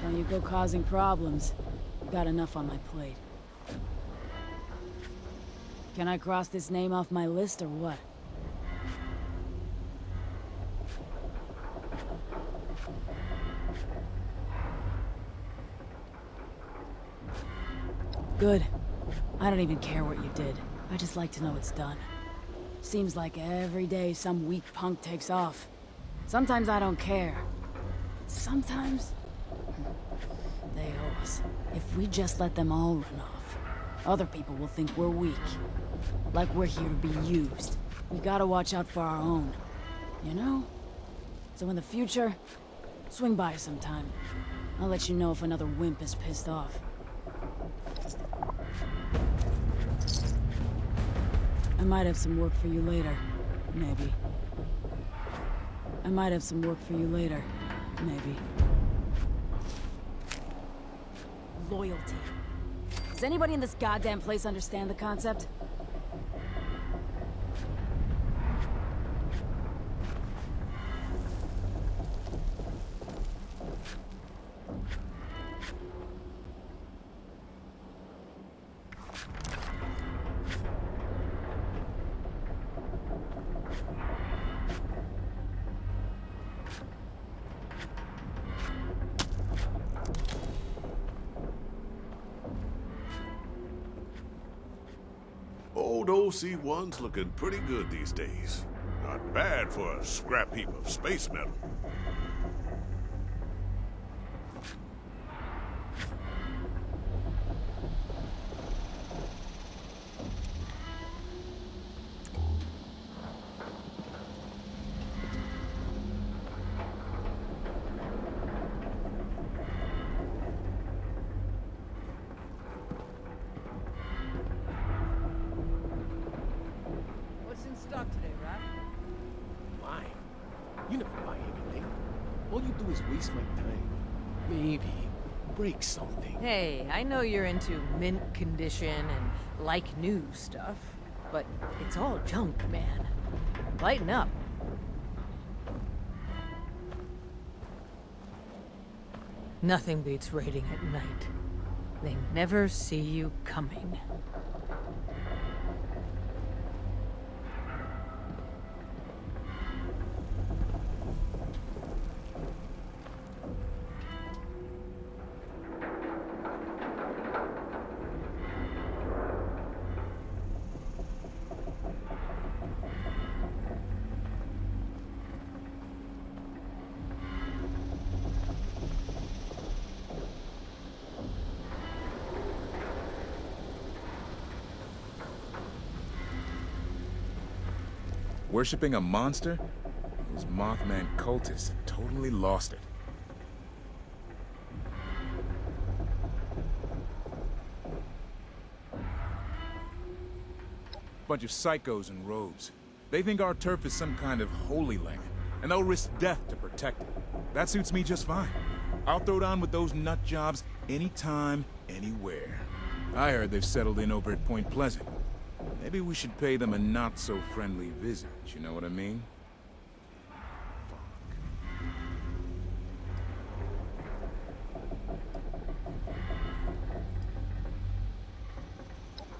Don't you go causing problems. I've got enough on my plate. Can I cross this name off my list or what? Good. I don't even care what you did. I just like to know it's done. Seems like every day some weak punk takes off. Sometimes I don't care. But sometimes... they owe us. If we just let them all run off, other people will think we're weak. Like we're here to be used. We gotta watch out for our own. You know? So in the future, swing by sometime. I'll let you know if another wimp is pissed off. I might have some work for you later. Maybe. I might have some work for you later. Maybe. Loyalty. Does anybody in this goddamn place understand the concept? Old OC-1's looking pretty good these days. Not bad for a scrap heap of space metal. What's in stock today, Raph? Why? You never buy anything. All you do is waste my time. Maybe break something. Hey, I know you're into mint condition and like new stuff, but it's all junk, man. Lighten up. Nothing beats raiding at night. They never see you coming. Worshipping a monster? Those Mothman cultists have totally lost it. Bunch of psychos in robes. They think our turf is some kind of holy land, and they'll risk death to protect it. That suits me just fine. I'll throw down with those nut jobs anytime, anywhere. I heard they've settled in over at Point Pleasant. Maybe we should pay them a not-so-friendly visit, you know what I mean?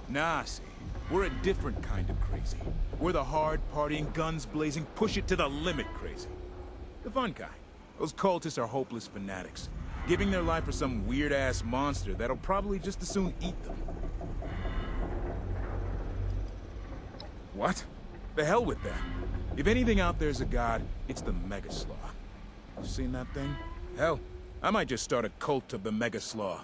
Nah, see. We're a different kind of crazy. We're the hard-partying, guns-blazing, push-it-to-the-limit crazy. The fun kind. Those cultists are hopeless fanatics, giving their life for some weird-ass monster that'll probably just as soon eat them. What? The hell with that. If anything out there's a god, it's the Megaslaw. You seen that thing? Hell, I might just start a cult of the Megaslaw.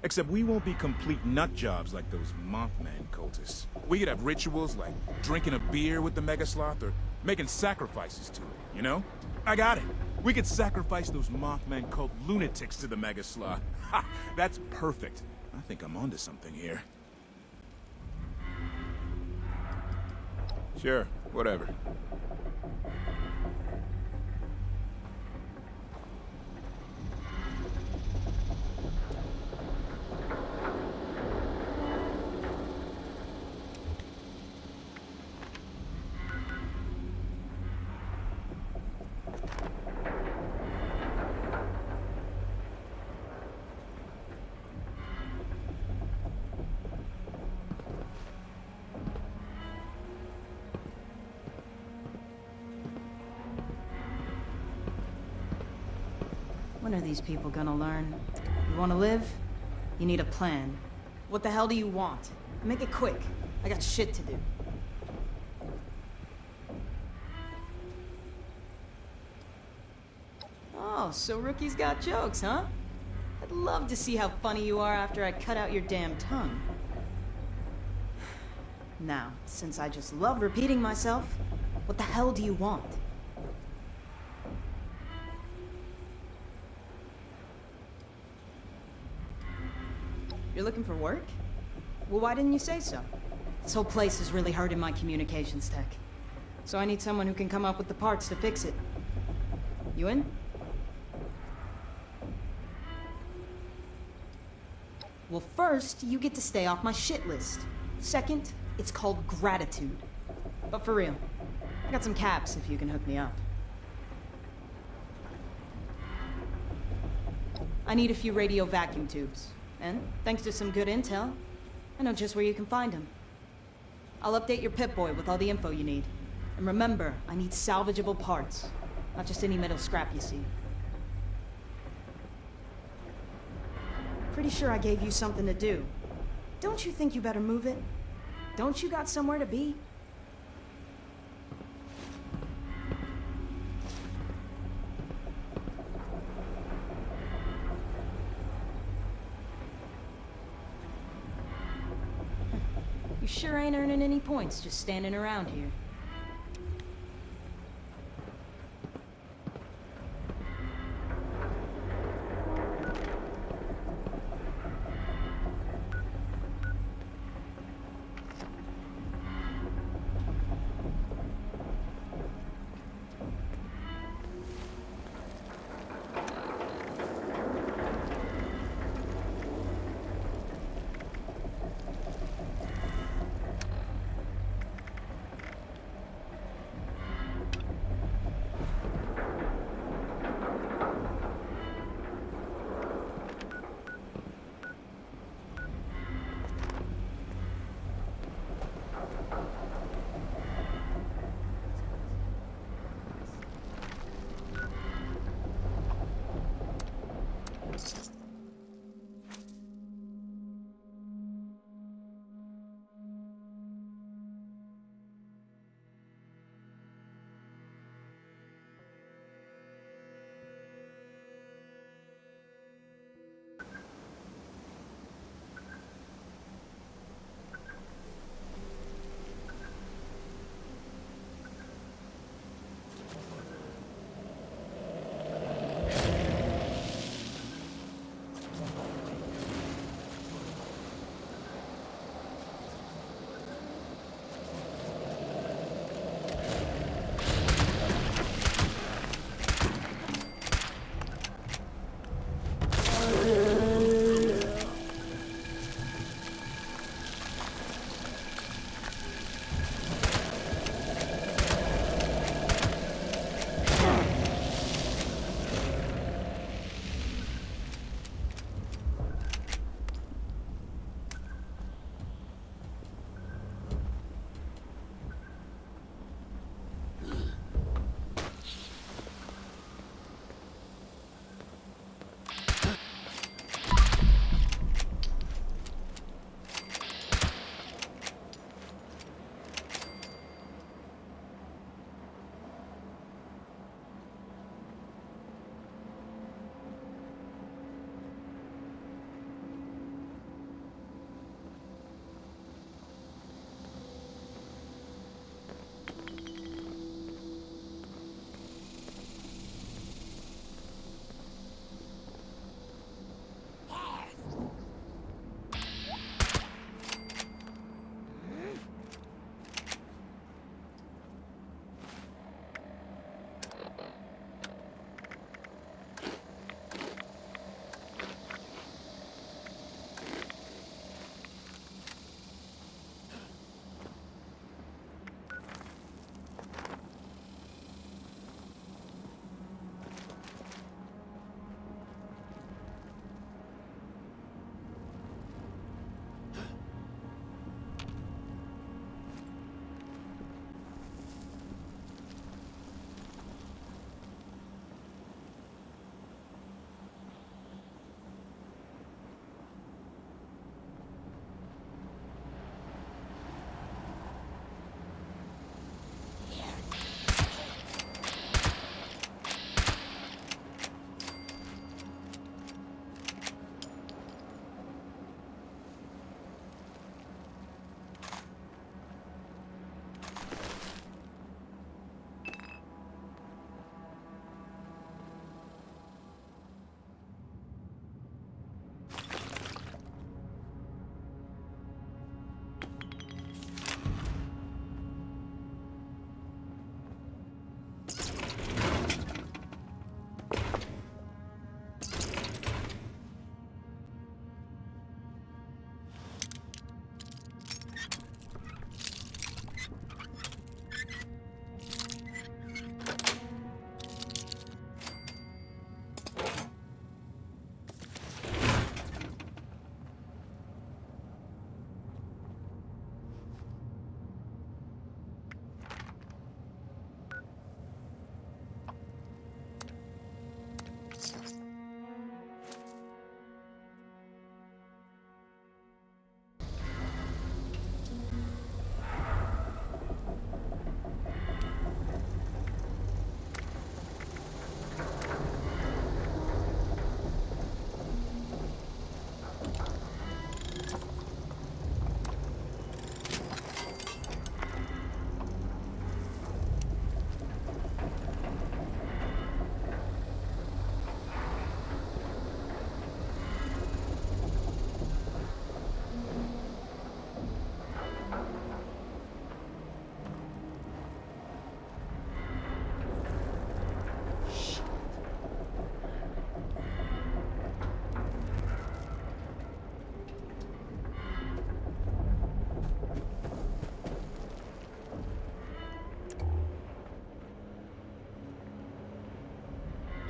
Except we won't be complete nut jobs like those Mothman cultists. We could have rituals like drinking a beer with the Megasloth or making sacrifices to it, you know? I got it. We could sacrifice those Mothman cult lunatics to the Megasloth. Ha! That's perfect. I think I'm onto something here. Sure, whatever. When are these people gonna learn? You wanna live? You need a plan. What the hell do you want? Make it quick. I got shit to do. Oh, so Rookie's got jokes, huh? I'd love to see how funny you are after I cut out your damn tongue. Now, since I just love repeating myself, what the hell do you want? You're looking for work? Well, why didn't you say so? This whole place is really hurting my communications tech. So I need someone who can come up with the parts to fix it. You in? Well, first, you get to stay off my shit list. Second, it's called gratitude. But for real, I got some caps if you can hook me up. I need a few radio vacuum tubes. And, thanks to some good intel, I know just where you can find them. I'll update your Pip-Boy with all the info you need. And remember, I need salvageable parts, not just any metal scrap you see. Pretty sure I gave you something to do. Don't you think you better move it? Don't you got somewhere to be? You sure ain't earning any points just standing around here.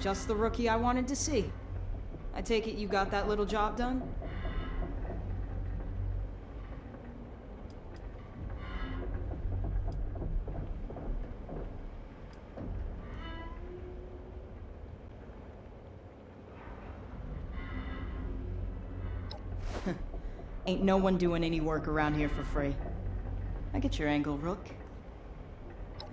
Just the rookie I wanted to see. I take it you got that little job done? Ain't no one doing any work around here for free. I get your angle, Rook.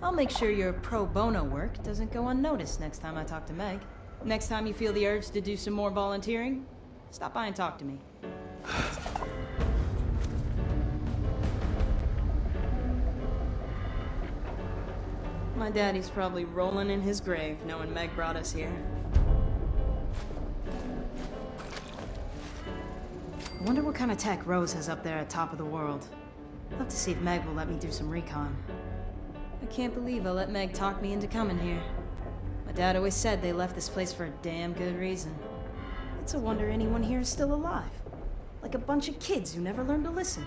I'll make sure your pro bono work doesn't go unnoticed next time I talk to Meg. Next time you feel the urge to do some more volunteering, stop by and talk to me. My daddy's probably rolling in his grave knowing Meg brought us here. I wonder what kind of tech Rose has up there at top of the world. I'll have to see if Meg will let me do some recon. I can't believe I let Meg talk me into coming here. My dad always said they left this place for a damn good reason. It's a wonder anyone here is still alive. Like a bunch of kids who never learned to listen.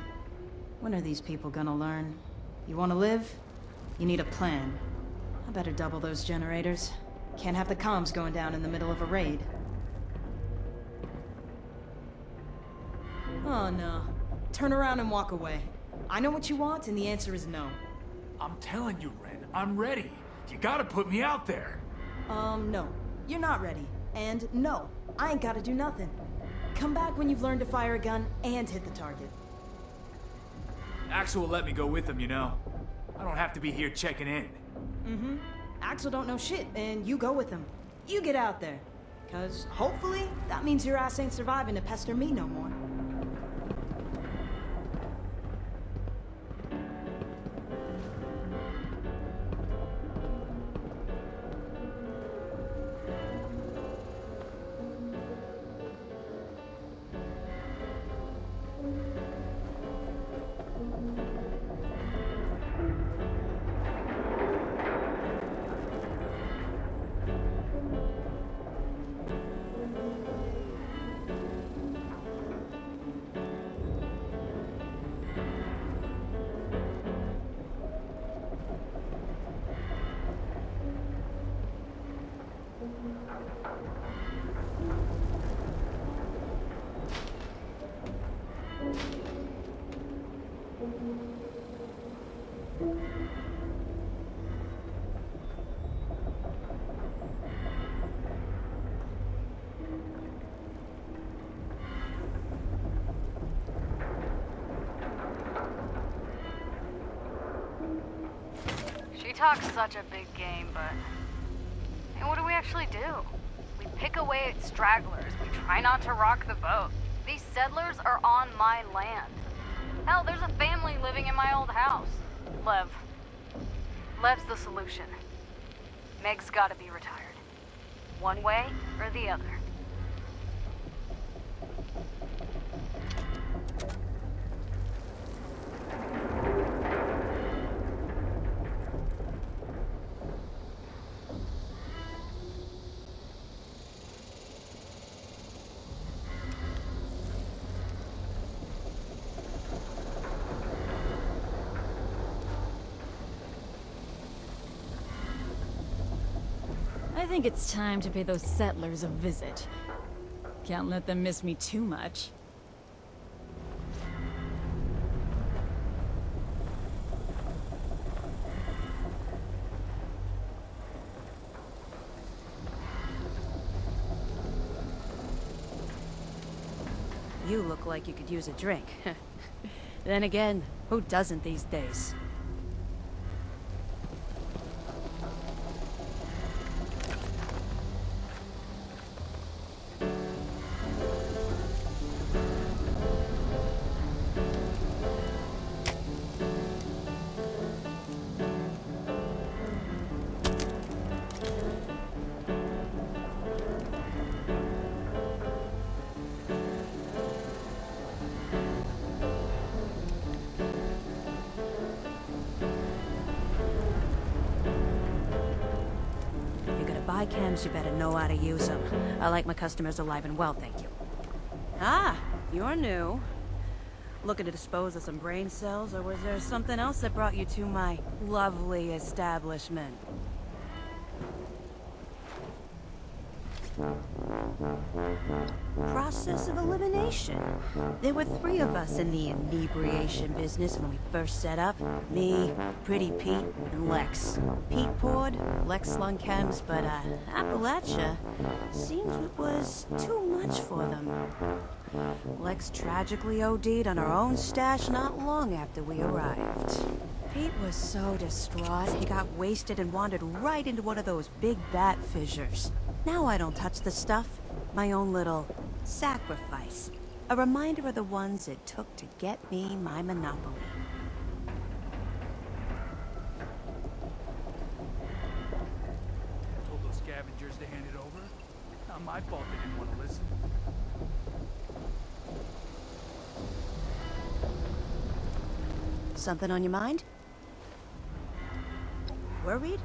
When are these people gonna learn? You wanna live? You need a plan. I better double those generators. Can't have the comms going down in the middle of a raid. Oh no. Turn around and walk away. I know what you want, and the answer is no. I'm telling you, Ren, I'm ready. You gotta put me out there. No. You're not ready. And no, I ain't gotta do nothing. Come back when you've learned to fire a gun and hit the target. Axel will let me go with him, you know. I don't have to be here checking in. Mm-hmm. Axel don't know shit, and you go with him. You get out there. 'Cause hopefully, that means your ass ain't surviving to pester me no more. She talks such a big game, but hey, what do we actually do? We pick away at stragglers. We try not to rock the boat. These settlers are on my land. Hell, there's a family living in my old house. Lev's the solution. Meg's gotta be retired. One way or the other. I think it's time to pay those settlers a visit. Can't let them miss me too much. You look like you could use a drink. Then again, who doesn't these days? Chems, you better know how to use them. I like my customers alive and well, thank you. Ah, you're new. Looking to dispose of some brain cells, or was there something else that brought you to my lovely establishment? Process of elimination. There were 3 of us in the inebriation business when we first set up. Me, Pretty Pete, and Lex. Pete poured, Lex slung chems, but Appalachia seems it was too much for them. Lex tragically OD'd on her own stash not long after we arrived. Pete was so distraught, he got wasted and wandered right into one of those big bat fissures. Now I don't touch the stuff. My own little sacrifice. A reminder of the ones it took to get me my monopoly. I told those scavengers to hand it over. Not my fault they didn't want to listen. Something on your mind? Worried?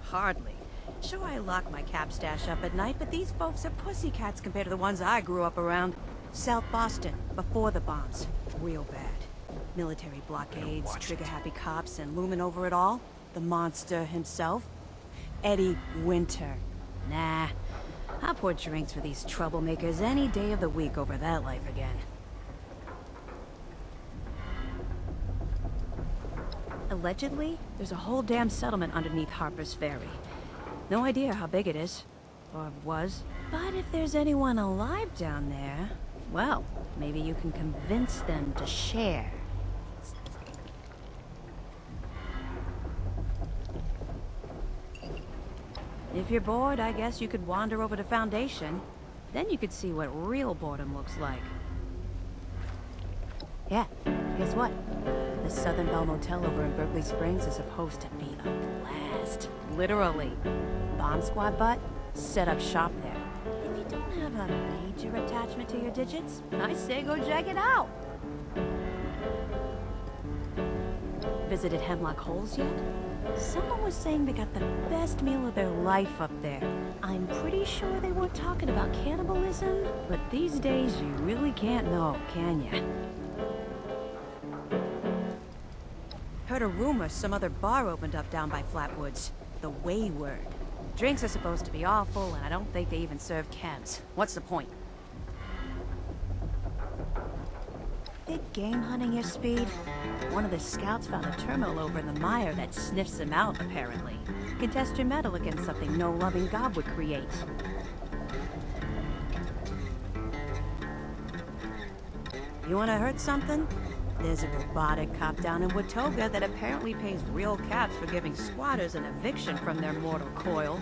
Hardly. Sure, I lock my cap stash up at night, but these folks are pussycats compared to the ones I grew up around. South Boston, before the bombs. Real bad. Military blockades, trigger-happy cops, and looming over it all, the monster himself, Eddie Winter. Nah, I'll pour drinks for these troublemakers any day of the week over that life again. Allegedly, there's a whole damn settlement underneath Harper's Ferry. No idea how big it is, or was. But if there's anyone alive down there, well, maybe you can convince them to share. If you're bored, I guess you could wander over to Foundation. Then you could see what real boredom looks like. Yeah, guess what? The Southern Belle Motel over in Berkeley Springs is supposed to be a blast. Literally. Bomb Squad butt, set up shop there. If you don't have a major attachment to your digits, I say go check it out. Visited Hemlock Holes yet? Someone was saying they got the best meal of their life up there. I'm pretty sure they weren't talking about cannibalism, but these days you really can't know, can ya? Heard a rumor some other bar opened up down by Flatwoods. The Wayward. Drinks are supposed to be awful, and I don't think they even serve chems. What's the point? Big game hunting your speed? One of the scouts found a terminal over in the mire that sniffs them out, apparently. Can test your metal against something no loving god would create. You wanna hurt something? There's a robotic cop down in Watoga that apparently pays real caps for giving squatters an eviction from their mortal coil.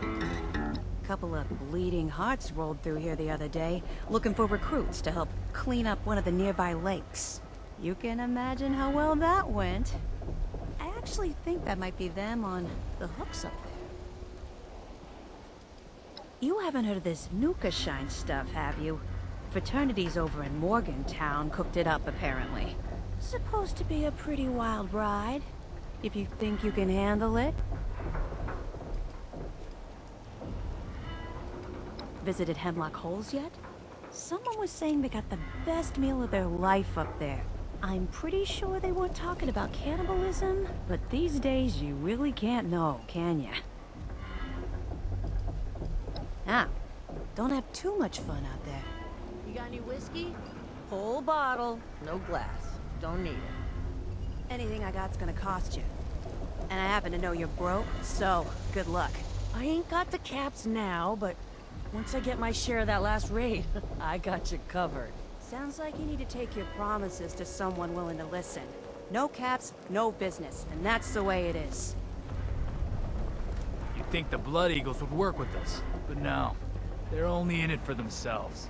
A couple of bleeding hearts rolled through here the other day, looking for recruits to help clean up one of the nearby lakes. You can imagine how well that went. I actually think that might be them on the hooks up there. You haven't heard of this Nuca shine stuff, have you? Fraternities over in Morgantown cooked it up, apparently. Supposed to be a pretty wild ride, if you think you can handle it. Visited Hemlock Holes yet? Someone was saying they got the best meal of their life up there. I'm pretty sure they weren't talking about cannibalism, but these days you really can't know, can ya? Ah, don't have too much fun out there. You got any whiskey? Whole bottle, no glass. Don't need it. Anything I got's gonna cost you. And I happen to know you're broke, so good luck. I ain't got the caps now, but once I get my share of that last raid, I got you covered. Sounds like you need to take your promises to someone willing to listen. No caps, no business, and that's the way it is. You'd think the Blood Eagles would work with us, but no. They're only in it for themselves.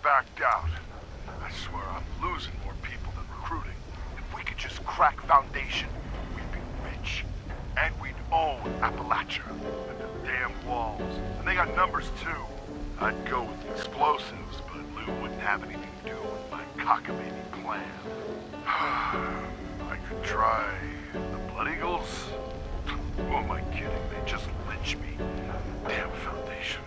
Backed out. I swear I'm losing more people than recruiting. If we could just crack Foundation, we'd be rich. And we'd own Appalachia and the damn walls. And they got numbers too. I'd go with the explosives, but glue wouldn't have anything to do with my cockamamie plan. I could try the Blood Eagles. Who am I kidding? They just lynch me. Damn Foundation.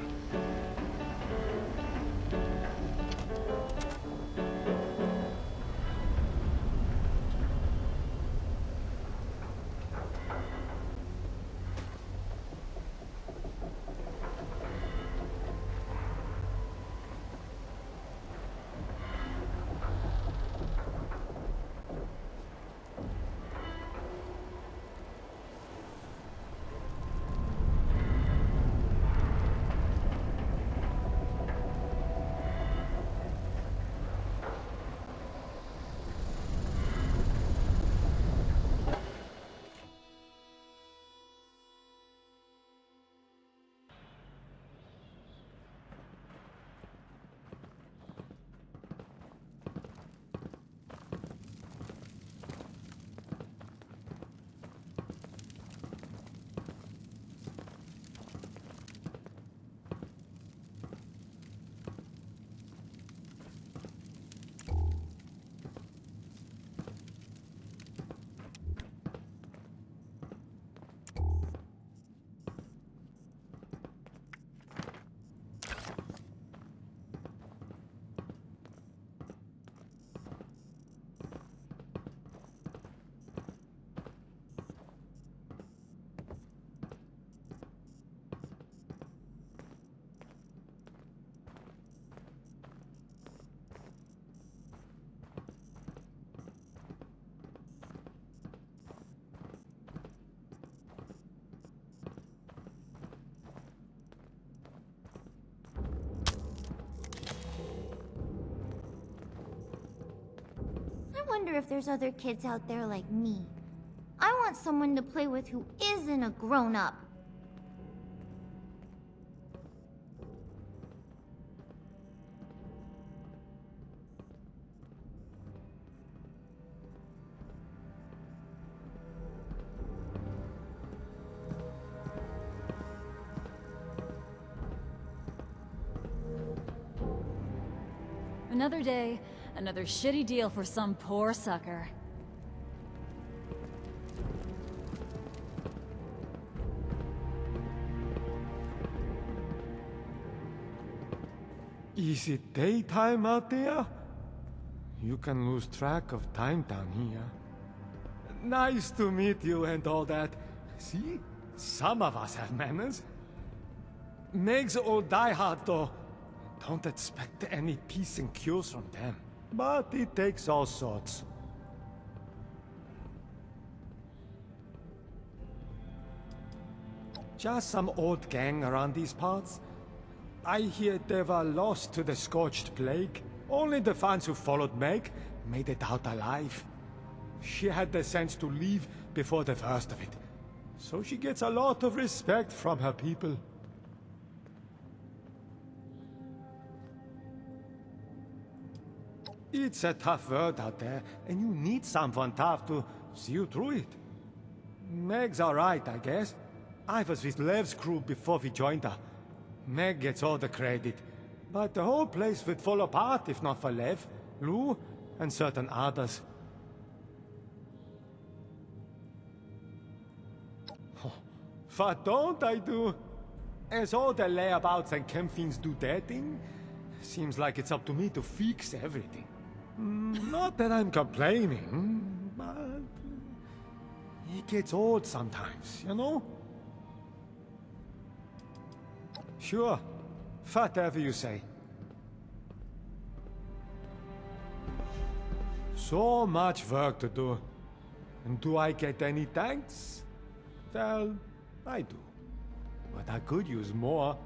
I wonder if there's other kids out there like me. I want someone to play with who isn't a grown-up. Another day, another shitty deal for some poor sucker. Is it daytime out there? You can lose track of time down here. Nice to meet you and all that. See? Some of us have manners. Meg's old diehard, though. Don't expect any peace and cures from them. But it takes all sorts. Just some old gang around these parts. I hear they were lost to the Scorched Plague. Only the fans who followed Meg made it out alive. She had the sense to leave before the worst of it. So she gets a lot of respect from her people. It's a tough world out there, and you need someone tough to see you through it. Meg's alright, I guess. I was with Lev's crew before we joined her. Meg gets all the credit, but the whole place would fall apart if not for Lev, Lou, and certain others. What don't I do? As all the layabouts and campfiends do their thing, seems like it's up to me to fix everything. Not that I'm complaining, but it gets old sometimes, you know? Sure, whatever you say. So much work to do. And do I get any thanks? Well, I do. But I could use more.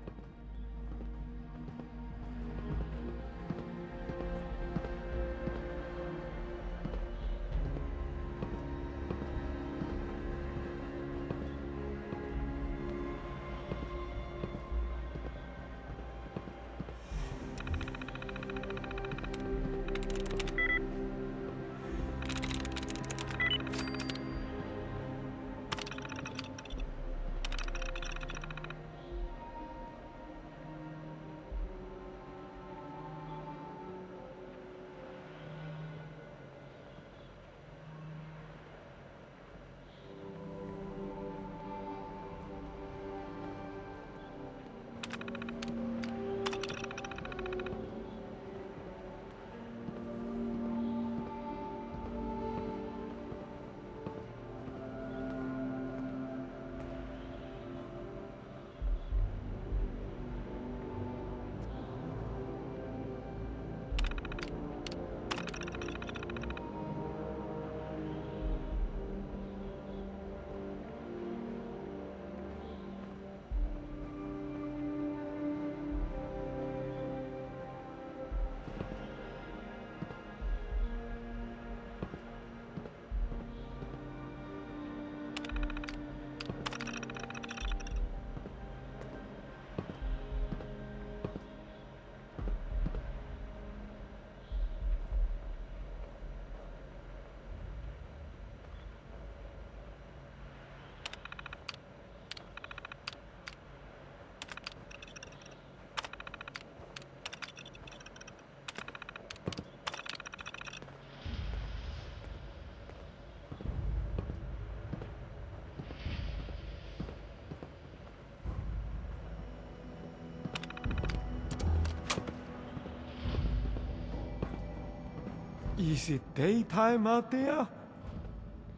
Is it daytime out there?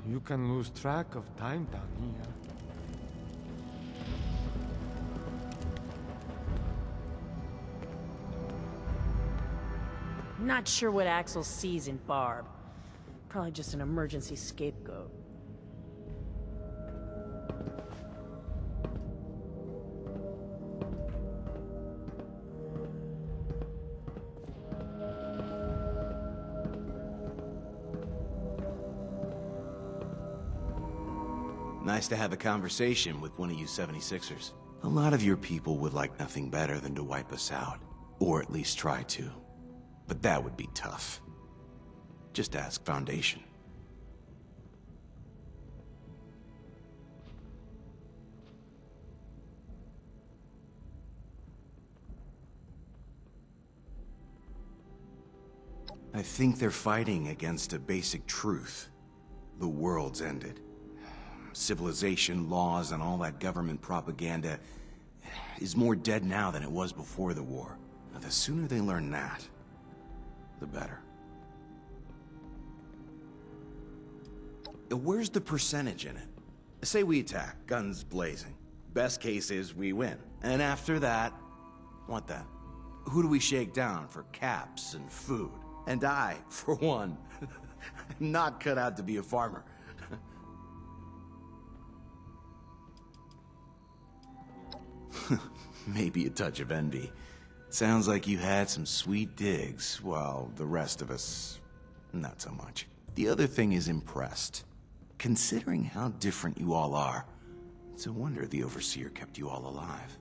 You can lose track of time down here. Not sure what Axel sees in Barb. Probably just an emergency scapegoat. Nice to have a conversation with one of you 76ers. A lot of your people would like nothing better than to wipe us out. Or at least try to. But that would be tough. Just ask Foundation. I think they're fighting against a basic truth. The world's ended. Civilization, laws, and all that government propaganda is more dead now than it was before the war. Now, the sooner they learn that, the better. Where's the percentage in it? Say we attack, guns blazing. Best case is we win. And after that, what then? Who do we shake down for caps and food? And I, for one, am not cut out to be a farmer. Maybe a touch of envy. Sounds like you had some sweet digs, while the rest of us, not so much. The other thing is impressed. Considering how different you all are, it's a wonder the Overseer kept you all alive.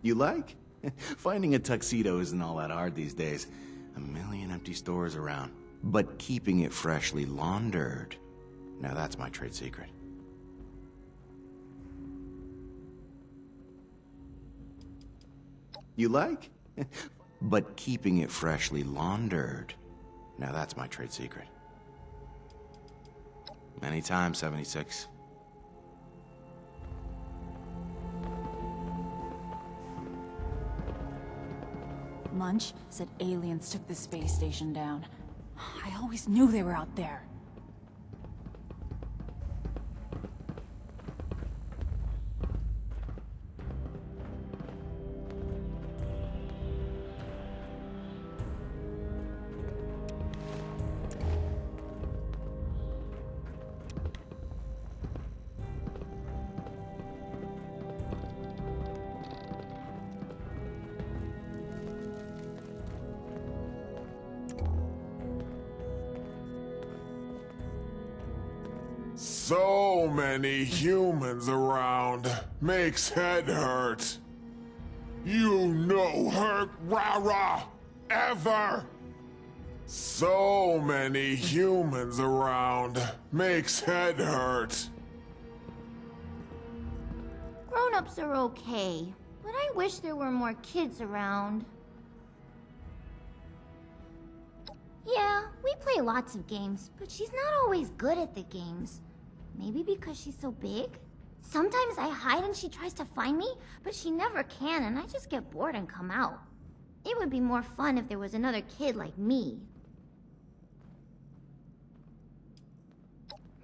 You like? Finding a tuxedo isn't all that hard these days. A million empty stores around. But keeping it freshly laundered, now that's my trade secret. You like? But keeping it freshly laundered, now that's my trade secret. Anytime, 76. Munch said aliens took the space station down. I always knew they were out there. So many humans around. Makes head hurt. You no hurt rah-rah ever. So many humans around. Makes head hurt. Grown-ups are okay, but I wish there were more kids around. Yeah, we play lots of games, but she's not always good at the games. Maybe because she's so big? Sometimes I hide and she tries to find me, but she never can and I just get bored and come out. It would be more fun if there was another kid like me.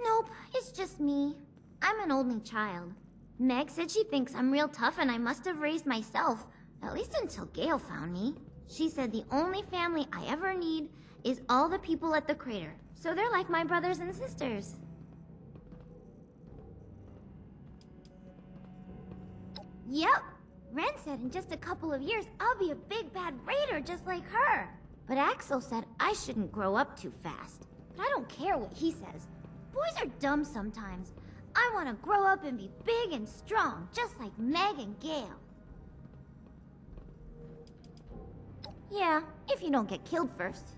Nope, it's just me. I'm an only child. Meg said she thinks I'm real tough and I must have raised myself, at least until Gale found me. She said the only family I ever need is all the people at the crater, so they're like my brothers and sisters. Yep. Ren said in just a couple of years, I'll be a big bad raider just like her. But Axel said I shouldn't grow up too fast. But I don't care what he says. Boys are dumb sometimes. I want to grow up and be big and strong, just like Meg and Gale. Yeah, if you don't get killed first.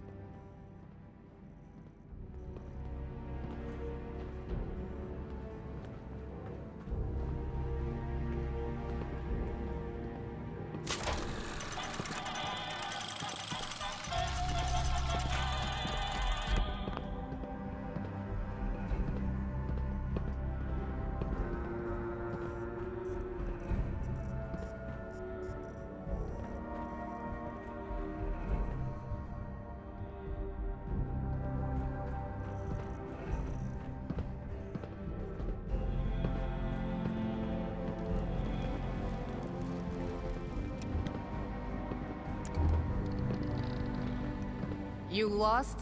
You lost?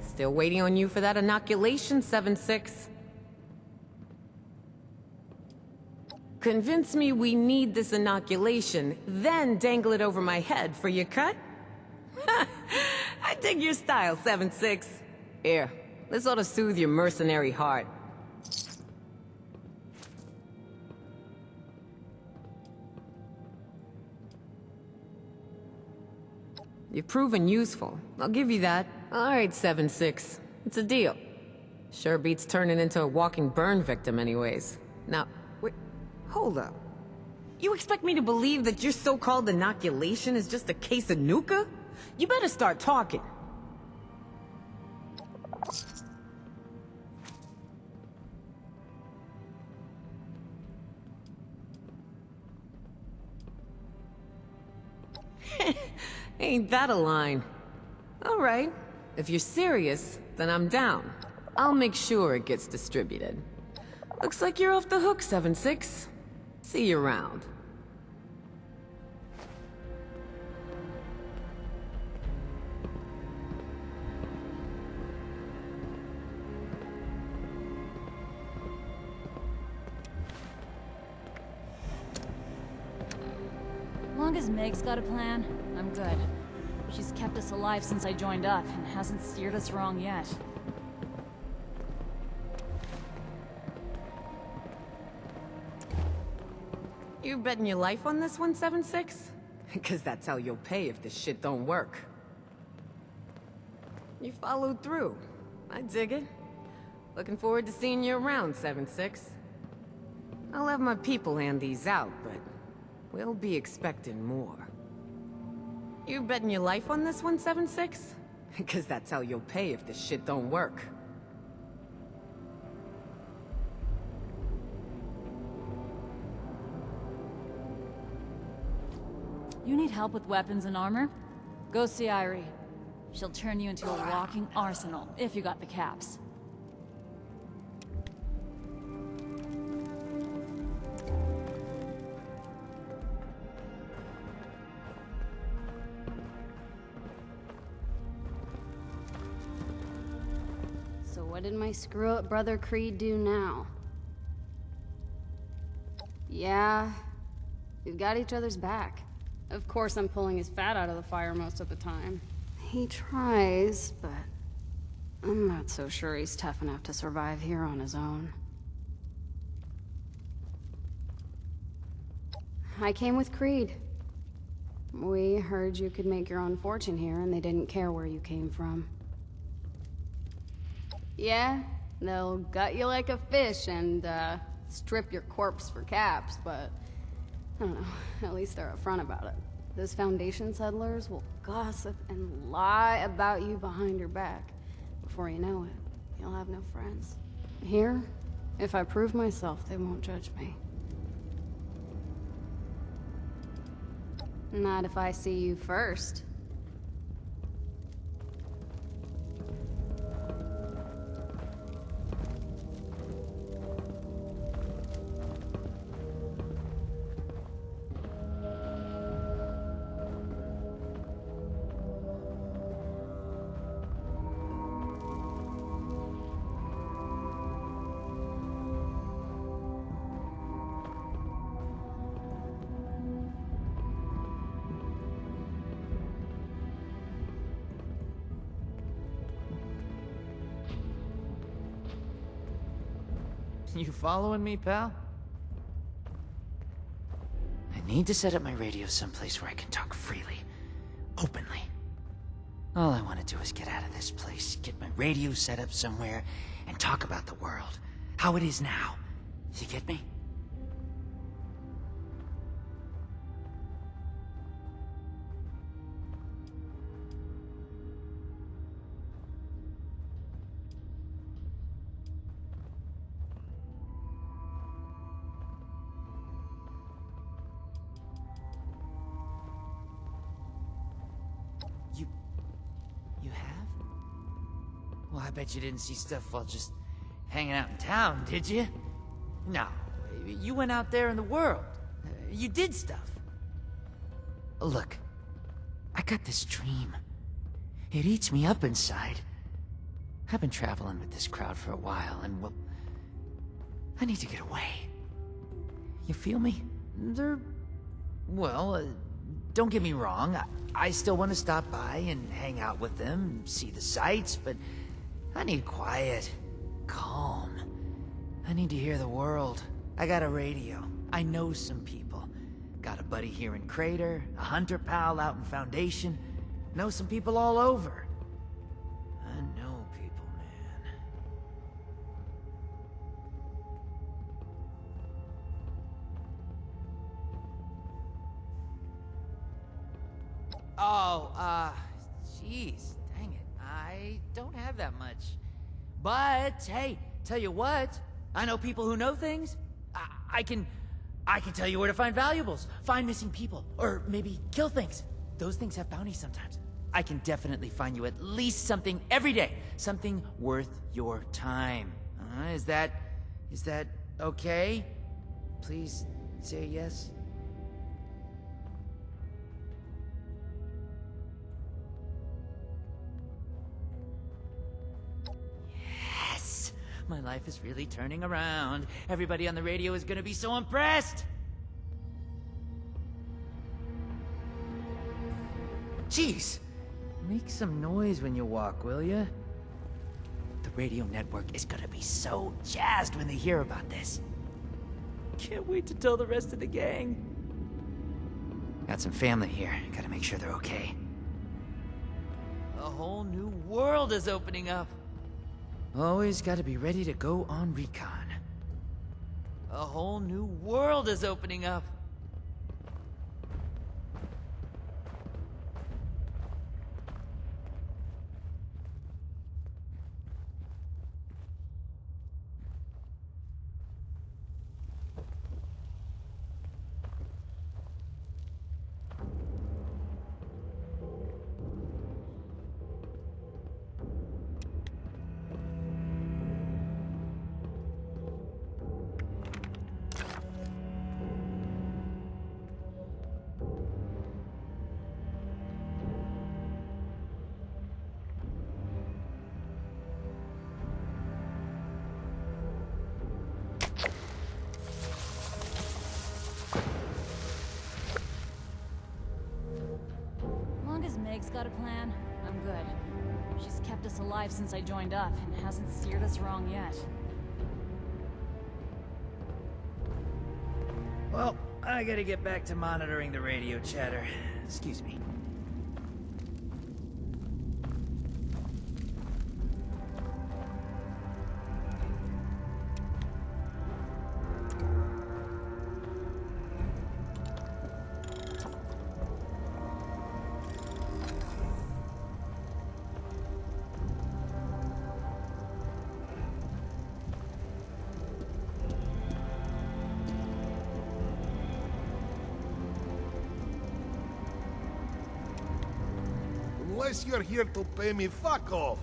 Still waiting on you for that inoculation, 7-6. Convince me we need this inoculation, then dangle it over my head for your cut? I dig your style, 7-6. Here, this ought to soothe your mercenary heart. You've proven useful. I'll give you that. All right, 7-6. It's a deal. Sure beats turning into a walking burn victim anyways. Now, wait, hold up. You expect me to believe that your so-called inoculation is just a case of Nuca? You better start talking. Ain't that a line? All right. If you're serious, then I'm down. I'll make sure it gets distributed. Looks like you're off the hook, 7-6. See you around. Long as Meg's got a plan, I'm good. She's kept us alive since I joined up, and hasn't steered us wrong yet. You betting your life on this one, 7-6? Because that's how you'll pay if this shit don't work. You followed through. I dig it. Looking forward to seeing you around, 7-6. I'll have my people hand these out, but we'll be expecting more. You betting your life on this one, 7-6? Because that's how you'll pay if this shit don't work. You need help with weapons and armor? Go see Irie. She'll turn you into a walking arsenal, if you got the caps. So what did my screw-up brother Creed do now? Yeah, we've got each other's back. Of course I'm pulling his fat out of the fire most of the time. He tries, but I'm not so sure he's tough enough to survive here on his own. I came with Creed. We heard you could make your own fortune here, and they didn't care where you came from. Yeah, they'll gut you like a fish and, strip your corpse for caps, but I don't know, at least they're upfront about it. Those Foundation settlers will gossip and lie about you behind your back. Before you know it, you'll have no friends. Here, if I prove myself, they won't judge me. Not if I see you first. You following me, pal? I need to set up my radio someplace where I can talk freely. Openly. All I want to do is get out of this place, get my radio set up somewhere, and talk about the world. How it is now. You get me? You have? Well, I bet you didn't see stuff while just hanging out in town, did you? No, you went out there in the world. You did stuff. Look, got this dream. It eats me up inside. I've been traveling with this crowd for a while, and well, I need to get away. You feel me? Well, don't get me wrong. I still want to stop by and hang out with them, see the sights, but I need quiet, calm. I need to hear the world. I got a radio. I know some people. Got a buddy here in Crater, a hunter pal out in Foundation. Know some people all over. I know people, man. Oh, jeez, dang it. I don't have that much. But, hey, tell you what, I know people who know things. I can tell you where to find valuables, find missing people, or maybe kill things. Those things have bounties sometimes. I can definitely find you at least something every day. Something worth your time. Is that okay? Please say yes. Yes! My life is really turning around. Everybody on the radio is gonna be so impressed! Jeez! Make some noise when you walk, will ya? The radio network is gonna be so jazzed when they hear about this. Can't wait to tell the rest of the gang. Got some family here. Gotta make sure they're okay. A whole new world is opening up. Always gotta be ready to go on recon. A whole new world is opening up. Meg's got a plan, I'm good. She's kept us alive since I joined up, and hasn't steered us wrong yet. Well, I gotta get back to monitoring the radio chatter. Excuse me. Unless you're here to pay me, fuck off!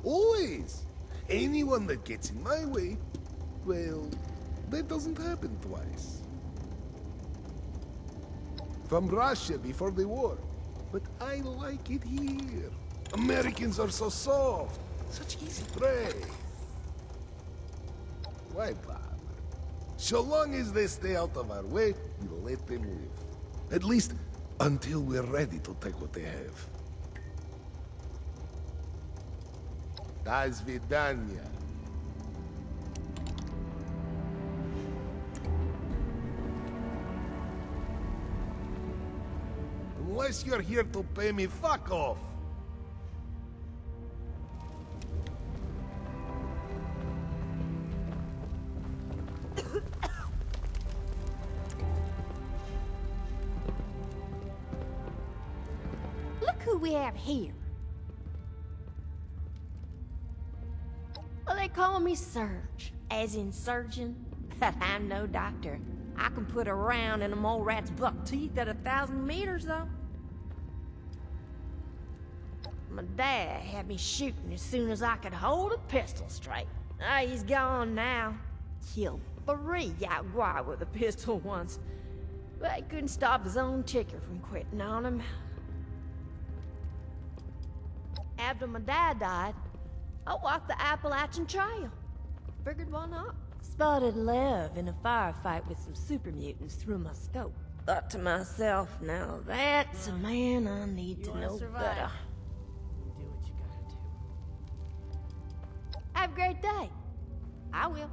Always! Anyone that gets in my way, well, that doesn't happen twice. From Russia before the war, but I like it here. Americans are so soft, such easy prey. Why bother? So long as they stay out of our way, we'll let them live. At least, until we're ready to take what they have. До свидания. Unless you're here to pay me, fuck off! Look who we have here. Well, they call me Surge, as in surgeon, but I'm no doctor. I can put a round in a mole rat's buck teeth at 1,000 meters, though. My dad had me shooting as soon as I could hold a pistol straight. He's gone now. Killed free out wild with a pistol once. But he couldn't stop his own ticker from quitting on him. After my dad died, I walked the Appalachian Trail. Figured why not? Spotted Lev in a firefight with some super mutants through my scope. Thought to myself, now that's a man I need to know better. Do what you gotta do. Have a great day. I will.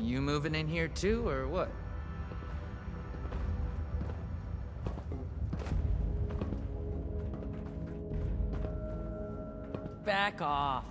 You moving in here too, or what? Back off.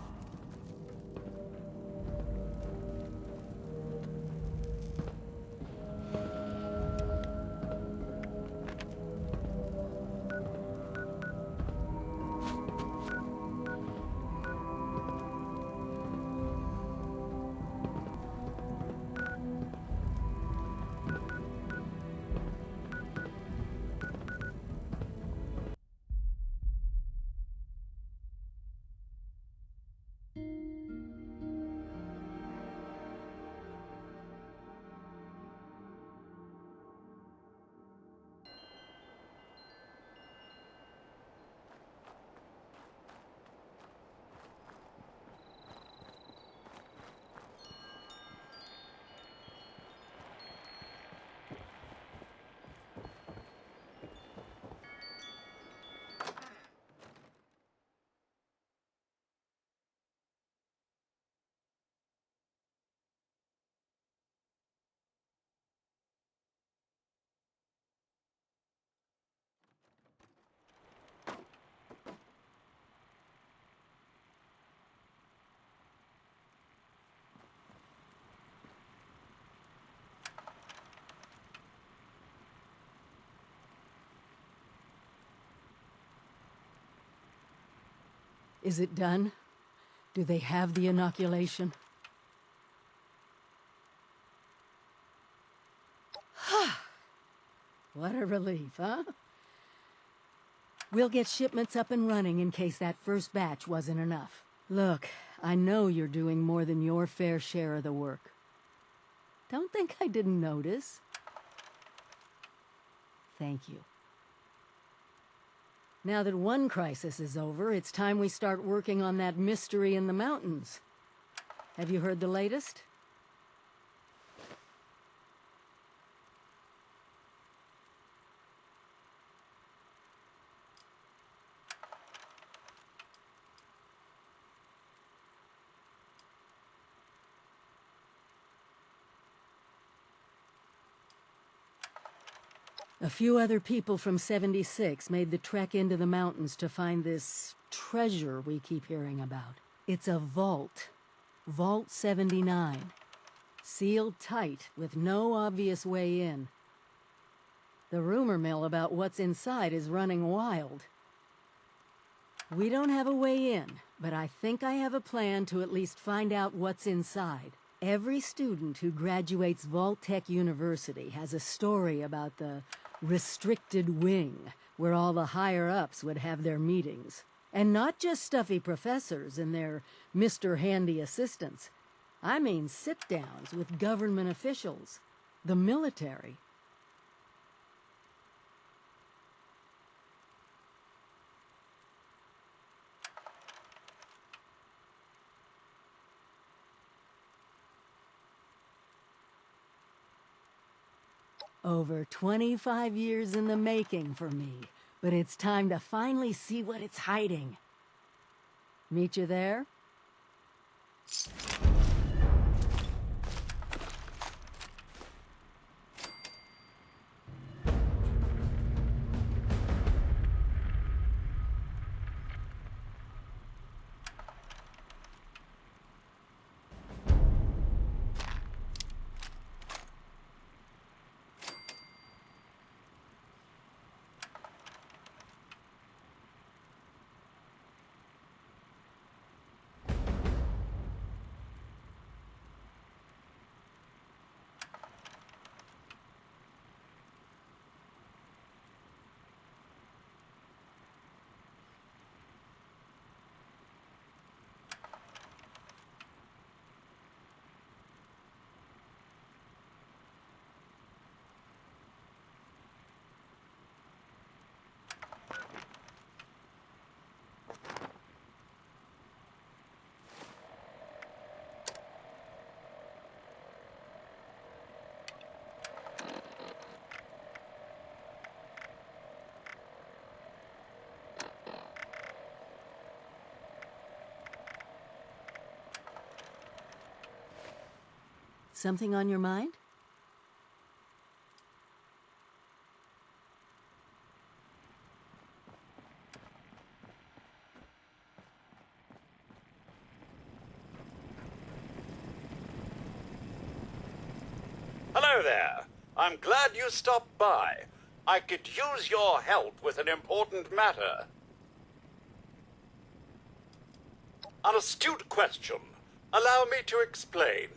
Is it done? Do they have the inoculation? What a relief, huh? We'll get shipments up and running in case that first batch wasn't enough. Look, I know you're doing more than your fair share of the work. Don't think I didn't notice. Thank you. Now that one crisis is over, it's time we start working on that mystery in the mountains. Have you heard the latest? A few other people from 76 made the trek into the mountains to find this treasure we keep hearing about. It's a vault. Vault 79. Sealed tight, with no obvious way in. The rumor mill about what's inside is running wild. We don't have a way in, but I think I have a plan to at least find out what's inside. Every student who graduates Vault-Tec University has a story about the restricted wing, where all the higher-ups would have their meetings. And not just stuffy professors and their Mr. Handy assistants. I mean sit-downs with government officials, the military. Over 25 years in the making for me, but it's time to finally see what it's hiding. Meet you there? Something on your mind? Hello there. I'm glad you stopped by. I could use your help with an important matter. An astute question. Allow me to explain.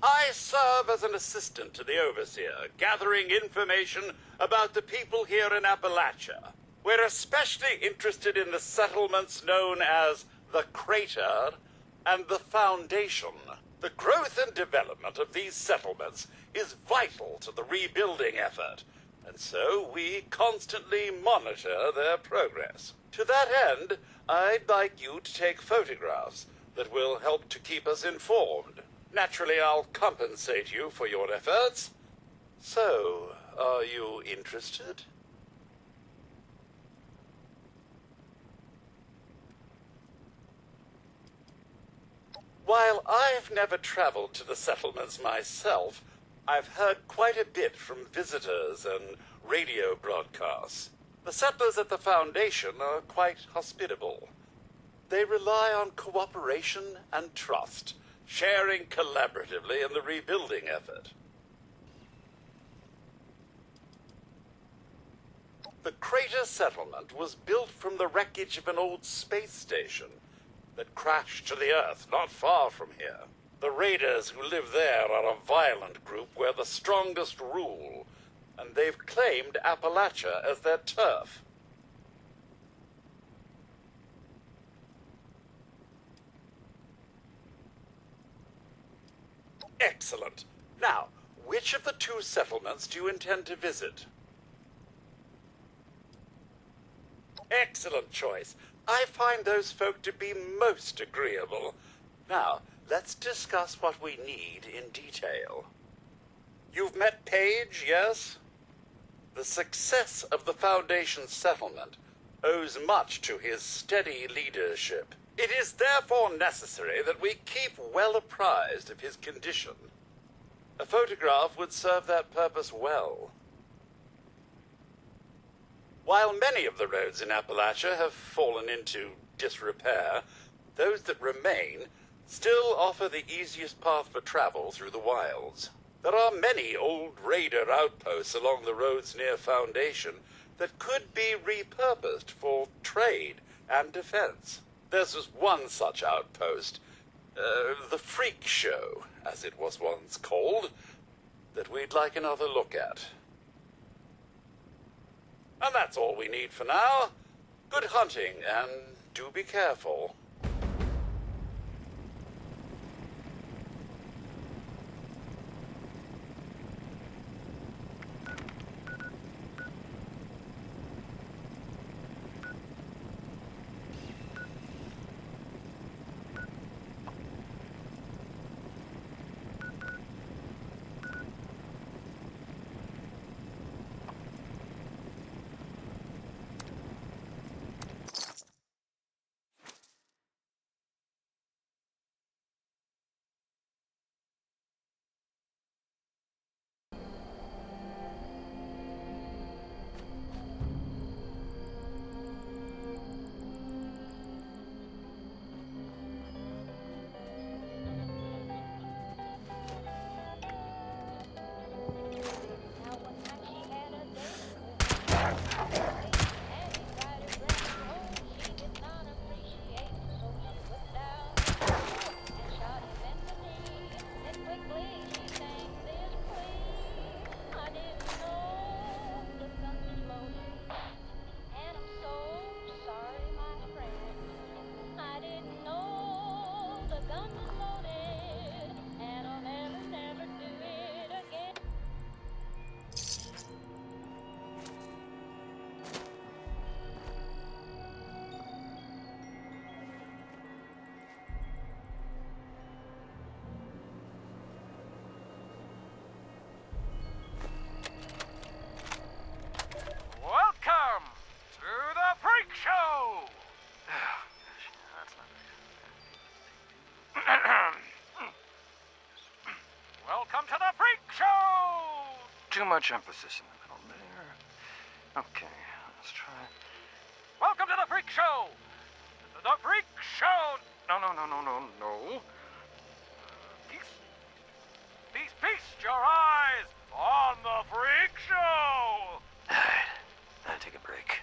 I serve as an assistant to the Overseer, gathering information about the people here in Appalachia. We're especially interested in the settlements known as the Crater and the Foundation. The growth and development of these settlements is vital to the rebuilding effort, and so we constantly monitor their progress. To that end, I'd like you to take photographs that will help to keep us informed. Naturally, I'll compensate you for your efforts. So, are you interested? While I've never traveled to the settlements myself, I've heard quite a bit from visitors and radio broadcasts. The settlers at the Foundation are quite hospitable. They rely on cooperation and trust, sharing collaboratively in the rebuilding effort. The Crater settlement was built from the wreckage of an old space station that crashed to the Earth not far from here. The raiders who live there are a violent group where the strongest rule, and they've claimed Appalachia as their turf. Excellent. Now, which of the two settlements do you intend to visit? Excellent choice. I find those folk to be most agreeable. Now, let's discuss what we need in detail. You've met Paige, yes? The success of the Foundation's settlement owes much to his steady leadership. It is therefore necessary that we keep well apprised of his condition. A photograph would serve that purpose well. While many of the roads in Appalachia have fallen into disrepair, those that remain still offer the easiest path for travel through the wilds. There are many old raider outposts along the roads near Foundation that could be repurposed for trade and defense. There's just one such outpost, the freak show, as it was once called, that we'd like another look at. And that's all we need for now. Good hunting, and do be careful. Welcome to the freak show! Welcome to the freak show! Too much emphasis in the middle there. Okay, let's try. Welcome to the freak show! The freak show! No. Feast your eyes on the freak show! I'll take a break.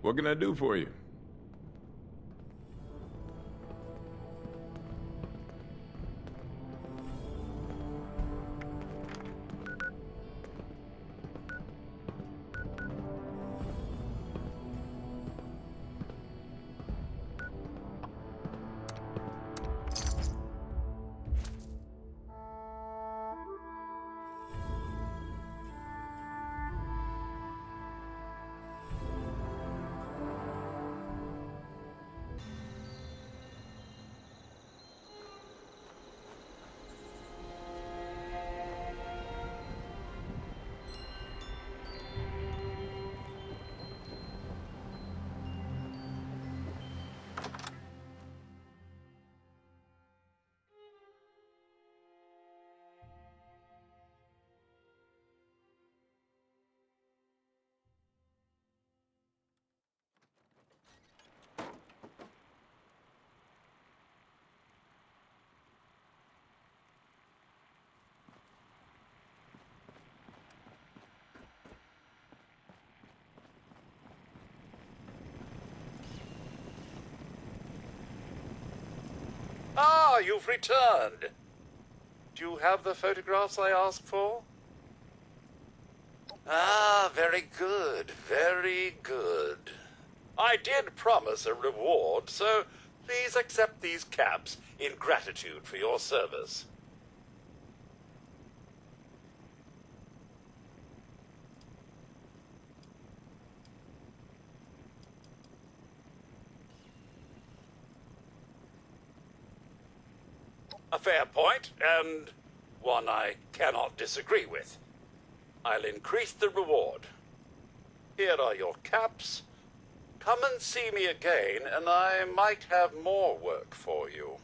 What can I do for you? Ah, you've returned. Do you have the photographs I asked for? Ah, very good, very good. I did promise a reward, so please accept these caps in gratitude for your service. A fair point, and one I cannot disagree with. I'll increase the reward. Here are your caps. Come and see me again, and I might have more work for you.